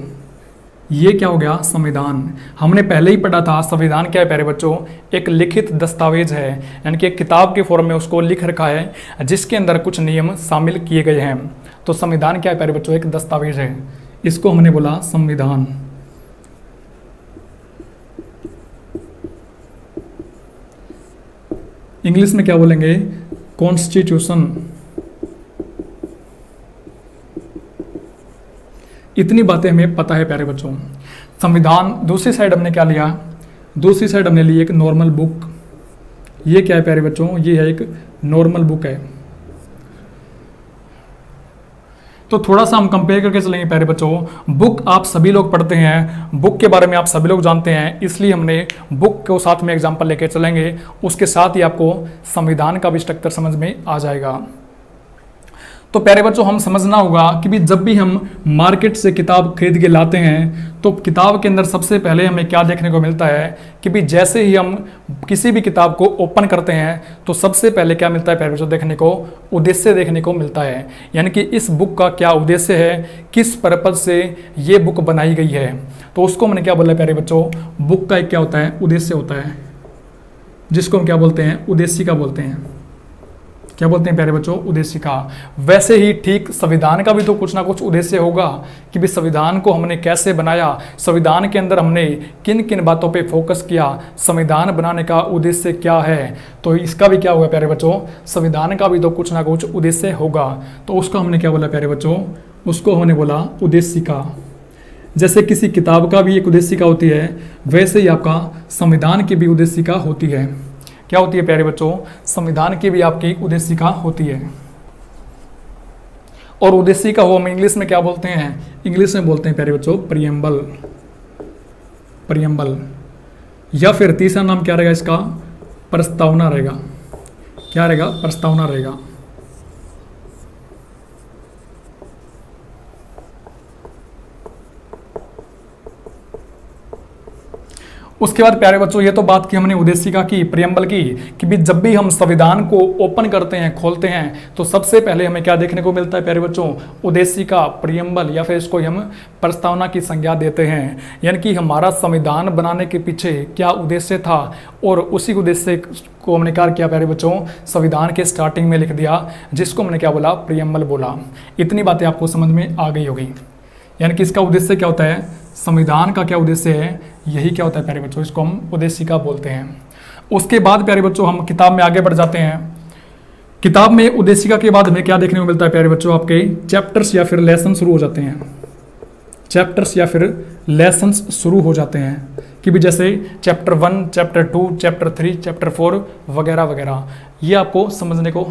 ये क्या हो गया? संविधान। हमने पहले ही पढ़ा था संविधान क्या है प्यारे बच्चों? एक लिखित दस्तावेज है, यानी कि एक किताब के फॉर्म में उसको लिख रखा है जिसके अंदर कुछ नियम शामिल किए गए हैं। तो संविधान क्या है प्यारे बच्चों? एक दस्तावेज है, इसको हमने बोला संविधान। इंग्लिश में क्या बोलेंगे? कॉन्स्टिट्यूशन। इतनी बातें हमें पता है प्यारे बच्चों। संविधान। दूसरी साइड हमने क्या लिया? दूसरी साइड हमने ली एक नॉर्मल बुक। ये क्या है प्यारे बच्चों? ये है एक नॉर्मल बुक है। तो थोड़ा सा हम कंपेयर करके चलेंगे प्यारे बच्चों। बुक आप सभी लोग पढ़ते हैं, बुक के बारे में आप सभी लोग जानते हैं, इसलिए हमने बुक को साथ में एग्जाम्पल लेके चलेंगे। उसके साथ ही आपको संविधान का भी स्ट्रक्चर समझ में आ जाएगा। तो प्यारे बच्चों हम समझना होगा कि भी जब भी हम मार्केट से किताब खरीद के लाते हैं तो किताब के अंदर सबसे पहले हमें क्या देखने को मिलता है कि भी जैसे ही हम किसी भी किताब को ओपन करते हैं तो सबसे पहले क्या मिलता है प्यारे बच्चों? देखने को उद्देश्य देखने को मिलता है, यानी कि इस बुक का क्या उद्देश्य है, किस पर्पज से ये बुक बनाई गई है। तो उसको मैंने क्या बोला प्यारे बच्चों? बुक का एक क्या होता है? उद्देश्य होता है, जिसको हम क्या बोलते हैं? उद्देशिका बोलते हैं। क्या बोलते हैं प्यारे बच्चों? उद्देशिका। वैसे ही ठीक संविधान का भी तो कुछ ना कुछ उद्देश्य होगा कि भी संविधान को हमने कैसे बनाया, संविधान के अंदर हमने किन किन बातों पे फोकस किया, संविधान बनाने का उद्देश्य क्या है। तो इसका भी क्या होगा प्यारे बच्चों? संविधान का भी तो कुछ ना कुछ उद्देश्य होगा। तो उसको हमने क्या बोला प्यारे बच्चों? उसको हमने बोला उद्देशिका। जैसे किसी किताब का भी एक उद्देशिका होती है, वैसे ही आपका संविधान की भी उद्देशिका होती है। क्या होती है प्यारे बच्चों? संविधान की भी आपकी उद्देशिका होती है। और उद्देशिका हो हम इंग्लिश में क्या बोलते हैं? इंग्लिश में बोलते हैं प्यारे बच्चों प्रियम्बल। प्रियम्बल। या फिर तीसरा नाम क्या रहेगा इसका? प्रस्तावना रहेगा। क्या रहेगा? प्रस्तावना रहेगा। उसके बाद प्यारे बच्चों ये तो बात की हमने उद्देशिका की, प्रियम्बल की, कि भी जब भी हम संविधान को ओपन करते हैं, खोलते हैं, तो सबसे पहले हमें क्या देखने को मिलता है प्यारे बच्चों? उद्देशिका, प्रियम्बल, या फिर इसको हम प्रस्तावना की संज्ञा देते हैं। यानी कि हमारा संविधान बनाने के पीछे क्या उद्देश्य था और उसी उद्देश्य को हमने क्या किया प्यारे बच्चों? संविधान के स्टार्टिंग में लिख दिया, जिसको हमने क्या बोला? प्रियम्बल बोला। इतनी बातें आपको समझ में आ गई होगी। यानी कि इसका उद्देश्य क्या होता है? संविधान का क्या उद्देश्य है, यही क्या होता है प्यारे बच्चों? इसको हम उद्देशिका बोलते हैं। उसके बाद प्यारे बच्चों हम किताब में आगे बढ़ जाते हैं। किताब में उद्देशिका के बाद हमें क्या देखने को मिलता है प्यारे बच्चों? आपके चैप्टर्स या फिर लेसन शुरू हो जाते हैं। चैप्टर्स या फिर लेसन्स शुरू हो जाते हैं कि भी जैसे चैप्टर 1, चैप्टर 2, चैप्टर 3, चैप्टर 4 वगैरह वगैरह। ये आपको समझने को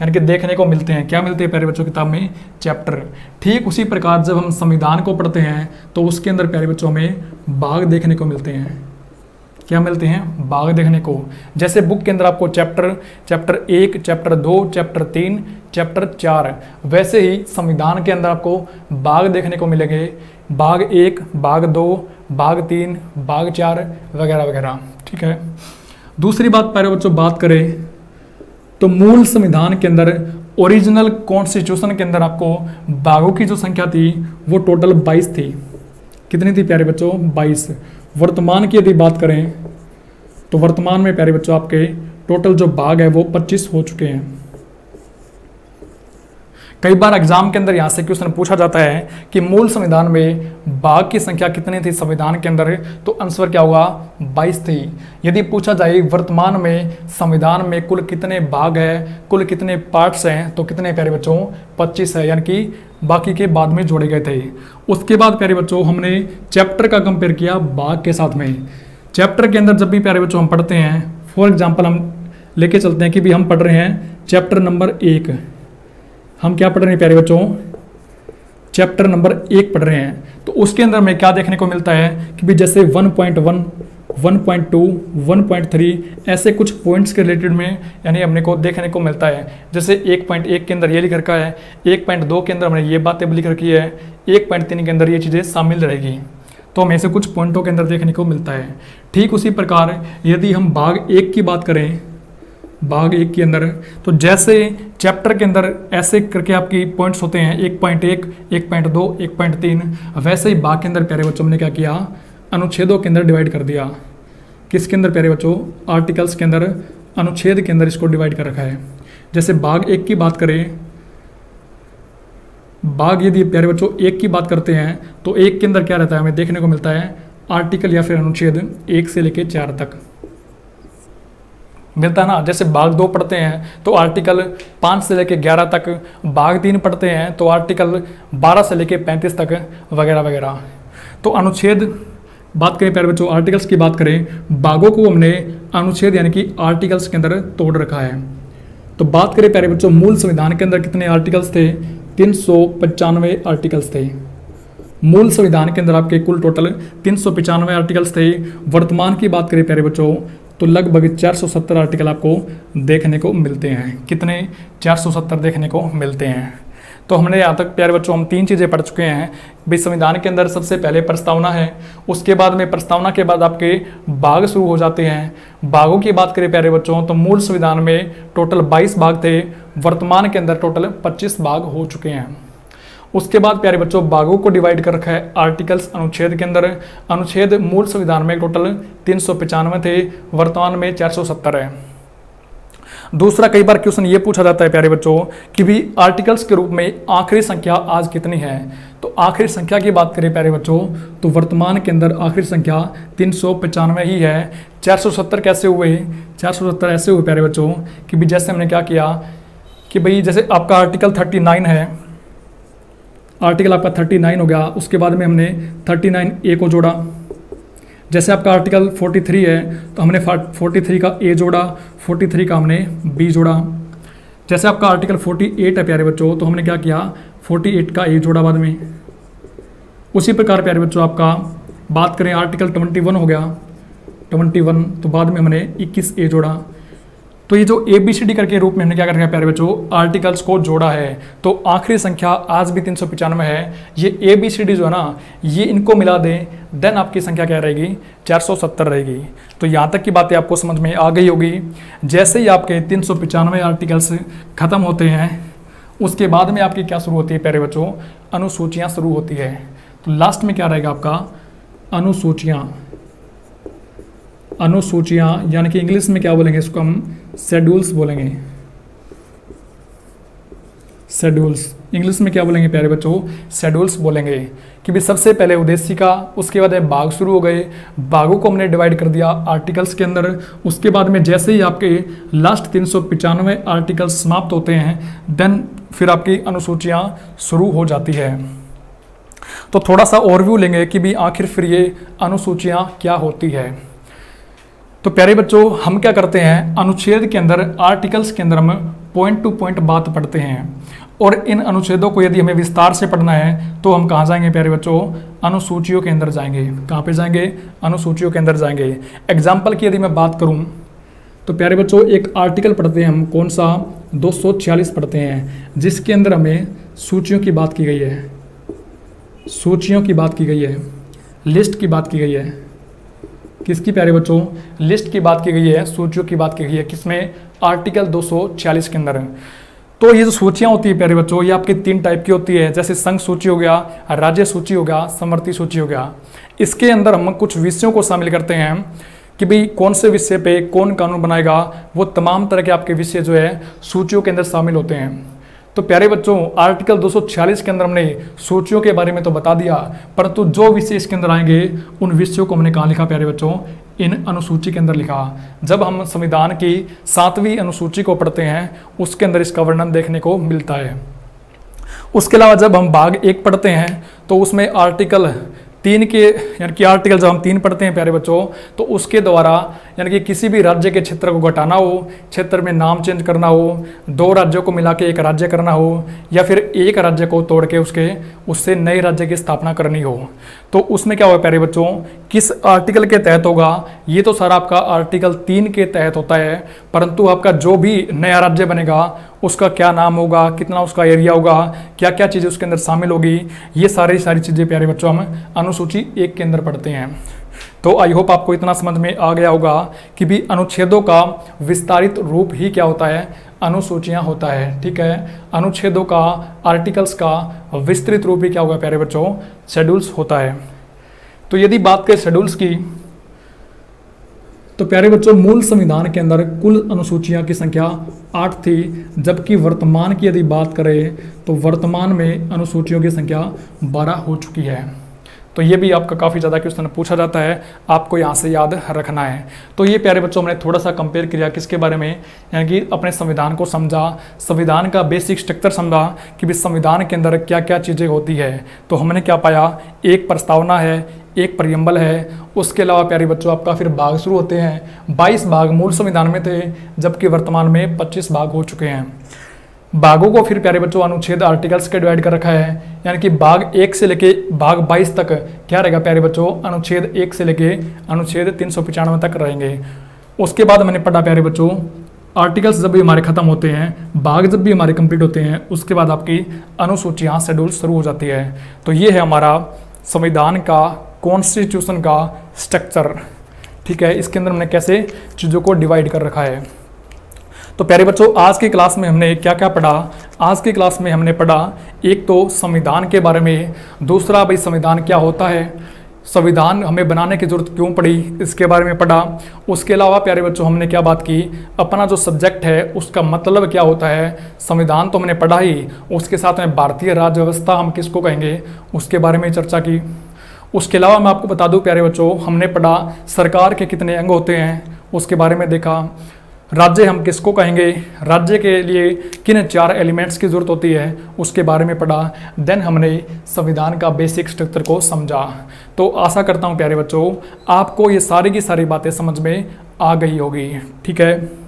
यानी कि देखने को मिलते हैं। क्या मिलते हैं प्यारे बच्चों? किताब में चैप्टर। ठीक उसी प्रकार जब हम संविधान को पढ़ते हैं तो उसके अंदर प्यारे बच्चों हमें भाग देखने को मिलते हैं। क्या मिलते हैं? भाग देखने को। जैसे बुक के अंदर आपको चैप्टर 1, चैप्टर 2, चैप्टर 3, चैप्टर 4, वैसे ही संविधान के अंदर आपको भाग देखने को मिलेंगे। भाग 1, भाग 2, भाग 3, भाग 4 वगैरह वगैरह। ठीक है। दूसरी बात प्यारे बच्चों बात करें तो मूल संविधान के अंदर, ओरिजिनल कॉन्स्टिट्यूशन के अंदर आपको भागों की जो संख्या थी वो टोटल 22 थी। कितनी थी प्यारे बच्चों? 22। वर्तमान की यदि बात करें तो वर्तमान में प्यारे बच्चों आपके टोटल जो भाग है वो 25 हो चुके हैं। कई बार एग्जाम के अंदर यहाँ से क्वेश्चन पूछा जाता है कि मूल संविधान में भाग की संख्या कितनी थी संविधान के अंदर, तो आंसर क्या होगा? 22 थी। यदि पूछा जाए वर्तमान में संविधान में कुल कितने भाग है, कुल कितने पार्ट्स हैं, तो कितने प्यारे बच्चों? 25 है, यानी कि बाकी के बाद में जोड़े गए थे। उसके बाद प्यारे बच्चों हमने चैप्टर का कंपेयर किया भाग के साथ में। चैप्टर के अंदर जब भी प्यारे बच्चों हम पढ़ते हैं, फॉर एग्जाम्पल हम लेके चलते हैं कि भी हम पढ़ रहे हैं चैप्टर नंबर 1, हम क्या पढ़ रहे हैं प्यारे बच्चों, चैप्टर नंबर 1 पढ़ रहे हैं। तो उसके अंदर में क्या देखने को मिलता है कि भी जैसे 1.1, 1.2, 1.3 ऐसे कुछ पॉइंट्स के रिलेटेड में यानी हमने को देखने को मिलता है। जैसे 1.1 के अंदर ये लिख रखा है, 1.2 के अंदर हमने ये बातें लिख रखी है, 1.3 के अंदर ये चीज़ें शामिल रहेगी। तो हमें से कुछ पॉइंटों के अंदर देखने को मिलता है। ठीक उसी प्रकार यदि हम भाग 1 की बात करें, भाग 1 के अंदर तो जैसे चैप्टर के अंदर ऐसे करके आपकी पॉइंट्स होते हैं 1.1, 1.2, 1.3, वैसे ही भाग के अंदर प्यारे बच्चों ने क्या किया, अनुच्छेदों के अंदर डिवाइड कर दिया। किसके अंदर प्यारे बच्चों, आर्टिकल्स के अंदर, अनुच्छेद के अंदर इसको डिवाइड कर रखा है। जैसे भाग 1 की बात करें, भाग यदि प्यारे बच्चों 1 की बात करते हैं तो 1 के अंदर क्या रहता है, हमें देखने को मिलता है आर्टिकल या फिर अनुच्छेद 1 से लेकर 4 तक मिलता है ना। जैसे भाग 2 पढ़ते हैं तो आर्टिकल 5 से लेकर 11 तक, भाग 3 पढ़ते हैं तो आर्टिकल 12 से लेकर 35 तक वगैरह वगैरह। तो अनुच्छेद बात करें प्यारे बच्चों, आर्टिकल्स की बात करें, भागों को हमने अनुच्छेद यानी कि आर्टिकल्स के अंदर तोड़ रखा है। तो बात करें प्यारे बच्चों, मूल संविधान के अंदर कितने आर्टिकल्स थे, 395 आर्टिकल्स थे। मूल संविधान के अंदर आपके कुल टोटल 395 आर्टिकल्स थे। वर्तमान की बात करें प्यारे बच्चों तो लगभग 470 आर्टिकल आपको देखने को मिलते हैं। कितने, 470 देखने को मिलते हैं। तो हमने यहाँ तक प्यारे बच्चों हम 3 चीज़ें पढ़ चुके हैं। भाई संविधान के अंदर सबसे पहले प्रस्तावना है, उसके बाद में प्रस्तावना के बाद आपके भाग शुरू हो जाते हैं। भागों की बात करें प्यारे बच्चों तो मूल संविधान में टोटल 22 भाग थे, वर्तमान के अंदर टोटल 25 भाग हो चुके हैं। उसके बाद प्यारे बच्चों भागों को डिवाइड कर रखा है आर्टिकल्स अनुच्छेद के अंदर। अनुच्छेद मूल संविधान में टोटल 395 थे, वर्तमान में 470 है। दूसरा, कई बार क्वेश्चन ये पूछा जाता है प्यारे बच्चों कि भी आर्टिकल्स के रूप में आखिरी संख्या आज कितनी है। तो आखिरी संख्या की बात करें प्यारे बच्चों तो वर्तमान के अंदर आखिरी संख्या 395 ही है। 470 कैसे हुए, 470 ऐसे हुए प्यारे बच्चों कि भी जैसे हमने क्या किया कि भाई जैसे आपका आर्टिकल 39 है, आर्टिकल आपका 39 हो गया, उसके बाद में हमने 39A को जोड़ा। जैसे आपका आर्टिकल 43 है तो हमने 43 का A जोड़ा, 43 का हमने B जोड़ा। जैसे आपका आर्टिकल 48 है प्यारे बच्चों तो हमने क्या किया, 48 का A जोड़ा बाद में। उसी प्रकार प्यारे बच्चों आपका बात करें आर्टिकल 21 हो गया, 21 तो बाद में हमने 21A जोड़ा। तो ये जो ABCD करके रूप में हमने क्या कर रखा है प्यारे बच्चों, आर्टिकल्स को जोड़ा है। तो आखिरी संख्या आज भी 395 है। ये ABCD जो है ना, ये इनको मिला दें देन आपकी संख्या क्या रहेगी, 470 रहेगी। तो यहाँ तक की बातें आपको समझ में आ गई होगी। जैसे ही आपके 395 आर्टिकल्स खत्म होते हैं उसके बाद में आपकी क्या शुरू होती है प्यारे बच्चों, अनुसूचियाँ शुरू होती है। तो लास्ट में क्या रहेगा आपका, अनुसूचियाँ। अनुसूचियाँ यानी कि इंग्लिश में क्या बोलेंगे इसको हम, शेड्यूल्स बोलेंगे। शेड्यूल्स इंग्लिश में क्या बोलेंगे प्यारे बच्चों, शेड्यूल्स बोलेंगे। कि भी सबसे पहले उद्देशिका, उसके बाद भाग शुरू हो गए, भागों को हमने डिवाइड कर दिया आर्टिकल्स के अंदर। उसके बाद में जैसे ही आपके लास्ट 395 आर्टिकल्स समाप्त होते हैं देन फिर आपकी अनुसूचियाँ शुरू हो जाती है। तो थोड़ा सा ओवरव्यू लेंगे कि भी आखिर फिर ये अनुसूचियाँ क्या होती है। तो प्यारे बच्चों हम क्या करते हैं, अनुच्छेद के अंदर आर्टिकल्स के अंदर हम पॉइंट टू पॉइंट बात पढ़ते हैं और इन अनुच्छेदों को यदि हमें विस्तार से पढ़ना है तो हम कहाँ जाएंगे प्यारे बच्चों, अनुसूचियों के अंदर जाएंगे। कहाँ पे जाएंगे, अनुसूचियों के अंदर जाएंगे। एग्जाम्पल की यदि मैं बात करूँ तो प्यारे बच्चों एक आर्टिकल पढ़ते हैं हम, कौन सा, 246 पढ़ते हैं, जिसके अंदर हमें सूचियों की बात की गई है, सूचियों की बात की गई है, लिस्ट की बात की गई है। किसकी प्यारे बच्चों, लिस्ट की बात की गई है, सूचियों की बात की गई है। किसमें, आर्टिकल 246 के अंदर। तो ये जो सूचियाँ होती है प्यारे बच्चों ये आपकी 3 टाइप की होती है। जैसे संघ सूची हो गया, राज्य सूची हो गया, समवर्ती सूची हो गया। इसके अंदर हम कुछ विषयों को शामिल करते हैं कि भाई कौन से विषय पे कौन कानून बनाएगा, वो तमाम तरह के आपके विषय जो है सूचियों के अंदर शामिल होते हैं। तो प्यारे बच्चों आर्टिकल 246 के अंदर हमने सूचियों के बारे में तो बता दिया, परंतु जो विषय इसके अंदर आएंगे उन विषयों को हमने कहाँ लिखा प्यारे बच्चों, इन अनुसूची के अंदर लिखा। जब हम संविधान की 7वीं अनुसूची को पढ़ते हैं उसके अंदर इसका वर्णन देखने को मिलता है। उसके अलावा जब हम भाग 1 पढ़ते हैं तो उसमें आर्टिकल तीन के यानी कि आर्टिकल जब हम 3 पढ़ते हैं प्यारे बच्चों, तो उसके द्वारा यानी कि किसी भी राज्य के क्षेत्र को घटाना हो, क्षेत्र में नाम चेंज करना हो, 2 राज्यों को मिला के एक राज्य करना हो, या फिर एक राज्य को तोड़ के उससे नए राज्य की स्थापना करनी हो, तो उसमें क्या होगा प्यारे बच्चों, किस आर्टिकल के तहत होगा, ये तो सारा आपका आर्टिकल 3 के तहत होता है। परंतु आपका जो भी नया राज्य बनेगा उसका क्या नाम होगा, कितना उसका एरिया होगा, क्या क्या चीज़ें उसके अंदर शामिल होगी, ये सारी चीज़ें प्यारे बच्चों हम अनुसूची 1 के अंदर पढ़ते हैं। तो आई होप आपको इतना समझ में आ गया होगा कि भी अनुच्छेदों का विस्तारित रूप ही क्या होता है, अनुसूचियां होता है। ठीक है, अनुच्छेदों का, आर्टिकल्स का विस्तृत रूप ही क्या होगा प्यारे बच्चों, शेड्यूल्स होता है। तो यदि बात करें शेड्यूल्स की, तो प्यारे बच्चों मूल संविधान के अंदर कुल अनुसूचियां की संख्या 8 थी, जबकि वर्तमान की यदि बात करें तो वर्तमान में अनुसूचियों की संख्या 12 हो चुकी है। तो ये भी आपका काफ़ी ज़्यादा क्वेश्चन पूछा जाता है, आपको यहाँ से याद रखना है। तो ये प्यारे बच्चों हमने थोड़ा सा कंपेयर किया किसके बारे में, यानी कि अपने संविधान को समझा, संविधान का बेसिक स्ट्रक्चर समझा कि भी संविधान के अंदर क्या क्या चीज़ें होती है। तो हमने क्या पाया, एक प्रस्तावना है, एक प्रियम्बल है, उसके अलावा प्यारे बच्चों आपका फिर भाग शुरू होते हैं। 22 भाग मूल संविधान में थे, जबकि वर्तमान में 25 भाग हो चुके हैं। भागों को फिर प्यारे बच्चों अनुच्छेद आर्टिकल्स के डिवाइड कर रखा है, यानी कि भाग 1 से लेके भाग 22 तक क्या रहेगा प्यारे बच्चों, अनुच्छेद 1 से लेके अनुच्छेद 395 तक रहेंगे। उसके बाद मैंने पढ़ा प्यारे बच्चों, आर्टिकल्स जब भी हमारे खत्म होते हैं, भाग जब भी हमारे कंप्लीट होते हैं, उसके बाद आपकी अनुसूचियाँ शेड्यूल शुरू हो जाती है। तो ये है हमारा संविधान का, कॉन्स्टिट्यूशन का स्ट्रक्चर। ठीक है, इसके अंदर हमने कैसे चीज़ों को डिवाइड कर रखा है। तो प्यारे बच्चों आज की क्लास में हमने क्या क्या पढ़ा, आज की क्लास में हमने पढ़ा एक तो संविधान के बारे में, दूसरा भाई संविधान क्या होता है, संविधान हमें बनाने की जरूरत क्यों पड़ी, इसके बारे में पढ़ा। उसके अलावा प्यारे बच्चों हमने क्या बात की, अपना जो सब्जेक्ट है उसका मतलब क्या होता है, संविधान तो हमने पढ़ा ही, उसके साथ में भारतीय राज्य व्यवस्था हम किसको कहेंगे उसके बारे में चर्चा की। उसके अलावा मैं आपको बता दूं प्यारे बच्चों, हमने पढ़ा सरकार के कितने अंग होते हैं उसके बारे में देखा, राज्य हम किसको कहेंगे, राज्य के लिए किन 4 एलिमेंट्स की जरूरत होती है उसके बारे में पढ़ा। देन हमने संविधान का बेसिक स्ट्रक्चर को समझा। तो आशा करता हूं प्यारे बच्चों आपको ये सारी की सारी बातें समझ में आ गई होगी। ठीक है,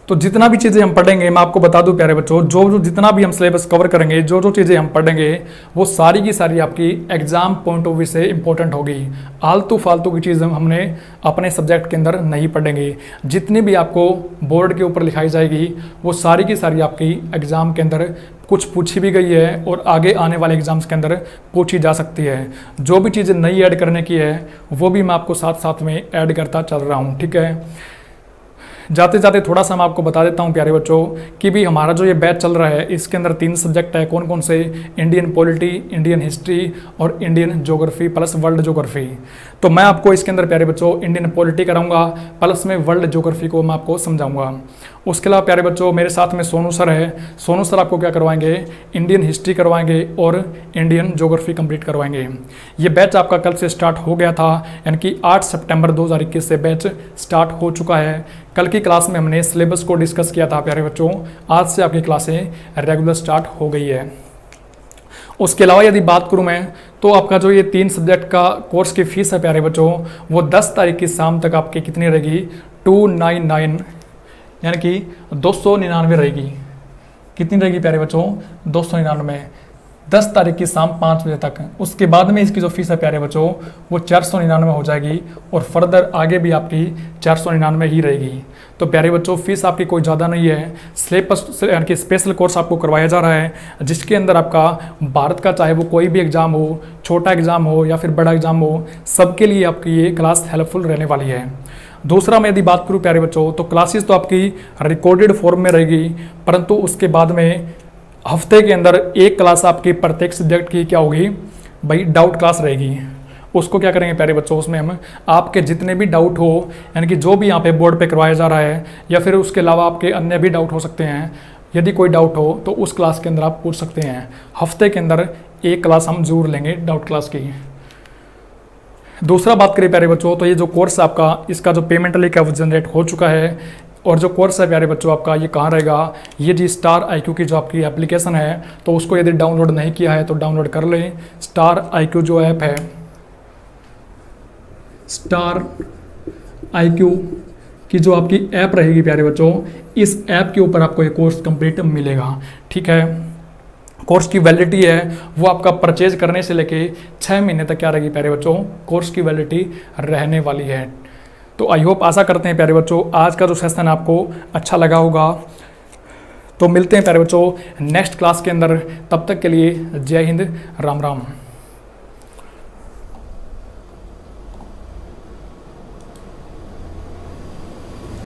तो जितना भी चीज़ें हम पढ़ेंगे मैं आपको बता दूं प्यारे बच्चों, जो जितना भी हम सिलेबस कवर करेंगे, जो चीज़ें हम पढ़ेंगे वो सारी की सारी आपकी एग्जाम पॉइंट ऑफ व्यू से इंपॉर्टेंट होगी। आलतू फालतू की चीज़ हमने अपने सब्जेक्ट के अंदर नहीं पढ़ेंगे। जितनी भी आपको बोर्ड के ऊपर लिखाई जाएगी वो सारी की सारी आपकी एग्जाम के अंदर कुछ पूछी भी गई है और आगे आने वाले एग्जाम्स के अंदर पूछी जा सकती है। जो भी चीज़ें नई ऐड करने की है वो भी मैं आपको साथ साथ में ऐड करता चल रहा हूँ। ठीक है, जाते जाते थोड़ा सा मैं आपको बता देता हूं प्यारे बच्चों कि भी हमारा जो ये बैच चल रहा है इसके अंदर 3 सब्जेक्ट है। कौन कौन से, इंडियन पॉलिटी, इंडियन हिस्ट्री और Indian geography plus world geography. तो मैं आपको इसके अंदर प्यारे बच्चों इंडियन पॉलिटी कराऊंगा, प्लस में वर्ल्ड ज्योग्राफी को मैं आपको समझाऊंगा। उसके अलावा प्यारे बच्चों मेरे साथ में सोनू सर है, सोनू सर आपको क्या करवाएंगे, इंडियन हिस्ट्री करवाएंगे और इंडियन ज्योग्राफी कंप्लीट करवाएंगे। ये बैच आपका कल से स्टार्ट हो गया था, यानी कि 8 सितंबर 2021 से बैच स्टार्ट हो चुका है। कल की क्लास में हमने सिलेबस को डिस्कस किया था प्यारे बच्चों, आज से आपकी क्लासें रेगुलर स्टार्ट हो गई है। उसके अलावा यदि बात करूं मैं तो आपका जो ये 3 सब्जेक्ट का कोर्स की फीस है प्यारे बच्चों वो 10 तारीख की शाम तक आपकी कितनी रहेगी, 299 यानी कि 299 रहेगी। कितनी रहेगी प्यारे बच्चों, 299, 10 तारीख की शाम 5 बजे तक। उसके बाद में इसकी जो फीस है प्यारे बच्चों वो 499 हो जाएगी और फर्दर आगे भी आपकी 499 ही रहेगी। तो प्यारे बच्चों फीस आपकी कोई ज़्यादा नहीं है। सिलेबस यानी कि स्पेशल कोर्स आपको करवाया जा रहा है जिसके अंदर आपका भारत का चाहे वो कोई भी एग्ज़ाम हो, छोटा एग्ज़ाम हो या फिर बड़ा एग्ज़ाम हो, सबके लिए आपकी ये क्लास हेल्पफुल रहने वाली है। दूसरा मैं यदि बात करूँ प्यारे बच्चों तो क्लासेस तो आपकी रिकॉर्डेड फॉर्म में रहेगी, परंतु उसके बाद में हफ्ते के अंदर एक क्लास आपकी प्रत्येक सब्जेक्ट की क्या होगी भाई, डाउट क्लास रहेगी। उसको क्या करेंगे प्यारे बच्चों, उसमें हम आपके जितने भी डाउट हो यानी कि जो भी यहाँ पे बोर्ड पे करवाया जा रहा है या फिर उसके अलावा आपके अन्य भी डाउट हो सकते हैं, यदि कोई डाउट हो तो उस क्लास के अंदर आप पूछ सकते हैं। हफ्ते के अंदर एक क्लास हम जरूर लेंगे डाउट क्लास की। दूसरा बात करें प्यारे बच्चों तो ये जो कोर्स आपका इसका जो पेमेंट लिंक है वो जनरेट हो चुका है। और जो कोर्स है प्यारे बच्चों आपका ये कहाँ रहेगा, ये जी स्टार IQ की जो आपकी एप्लीकेशन है, तो उसको यदि डाउनलोड नहीं किया है तो डाउनलोड कर लें। स्टार IQ जो ऐप है, स्टार IQ की जो आपकी ऐप रहेगी प्यारे बच्चों, इस ऐप के ऊपर आपको एक कोर्स कंप्लीट मिलेगा। ठीक है, कोर्स की वैलिडिटी है वो आपका परचेज करने से लेके 6 महीने तक क्या रहेगी प्यारे बच्चों, कोर्स की वैलिडिटी रहने वाली है। तो आई होप, आशा करते हैं प्यारे बच्चों आज का जो सेशन आपको अच्छा लगा होगा। तो मिलते हैं प्यारे बच्चों नेक्स्ट क्लास के अंदर, तब तक के लिए जय हिंद, राम राम।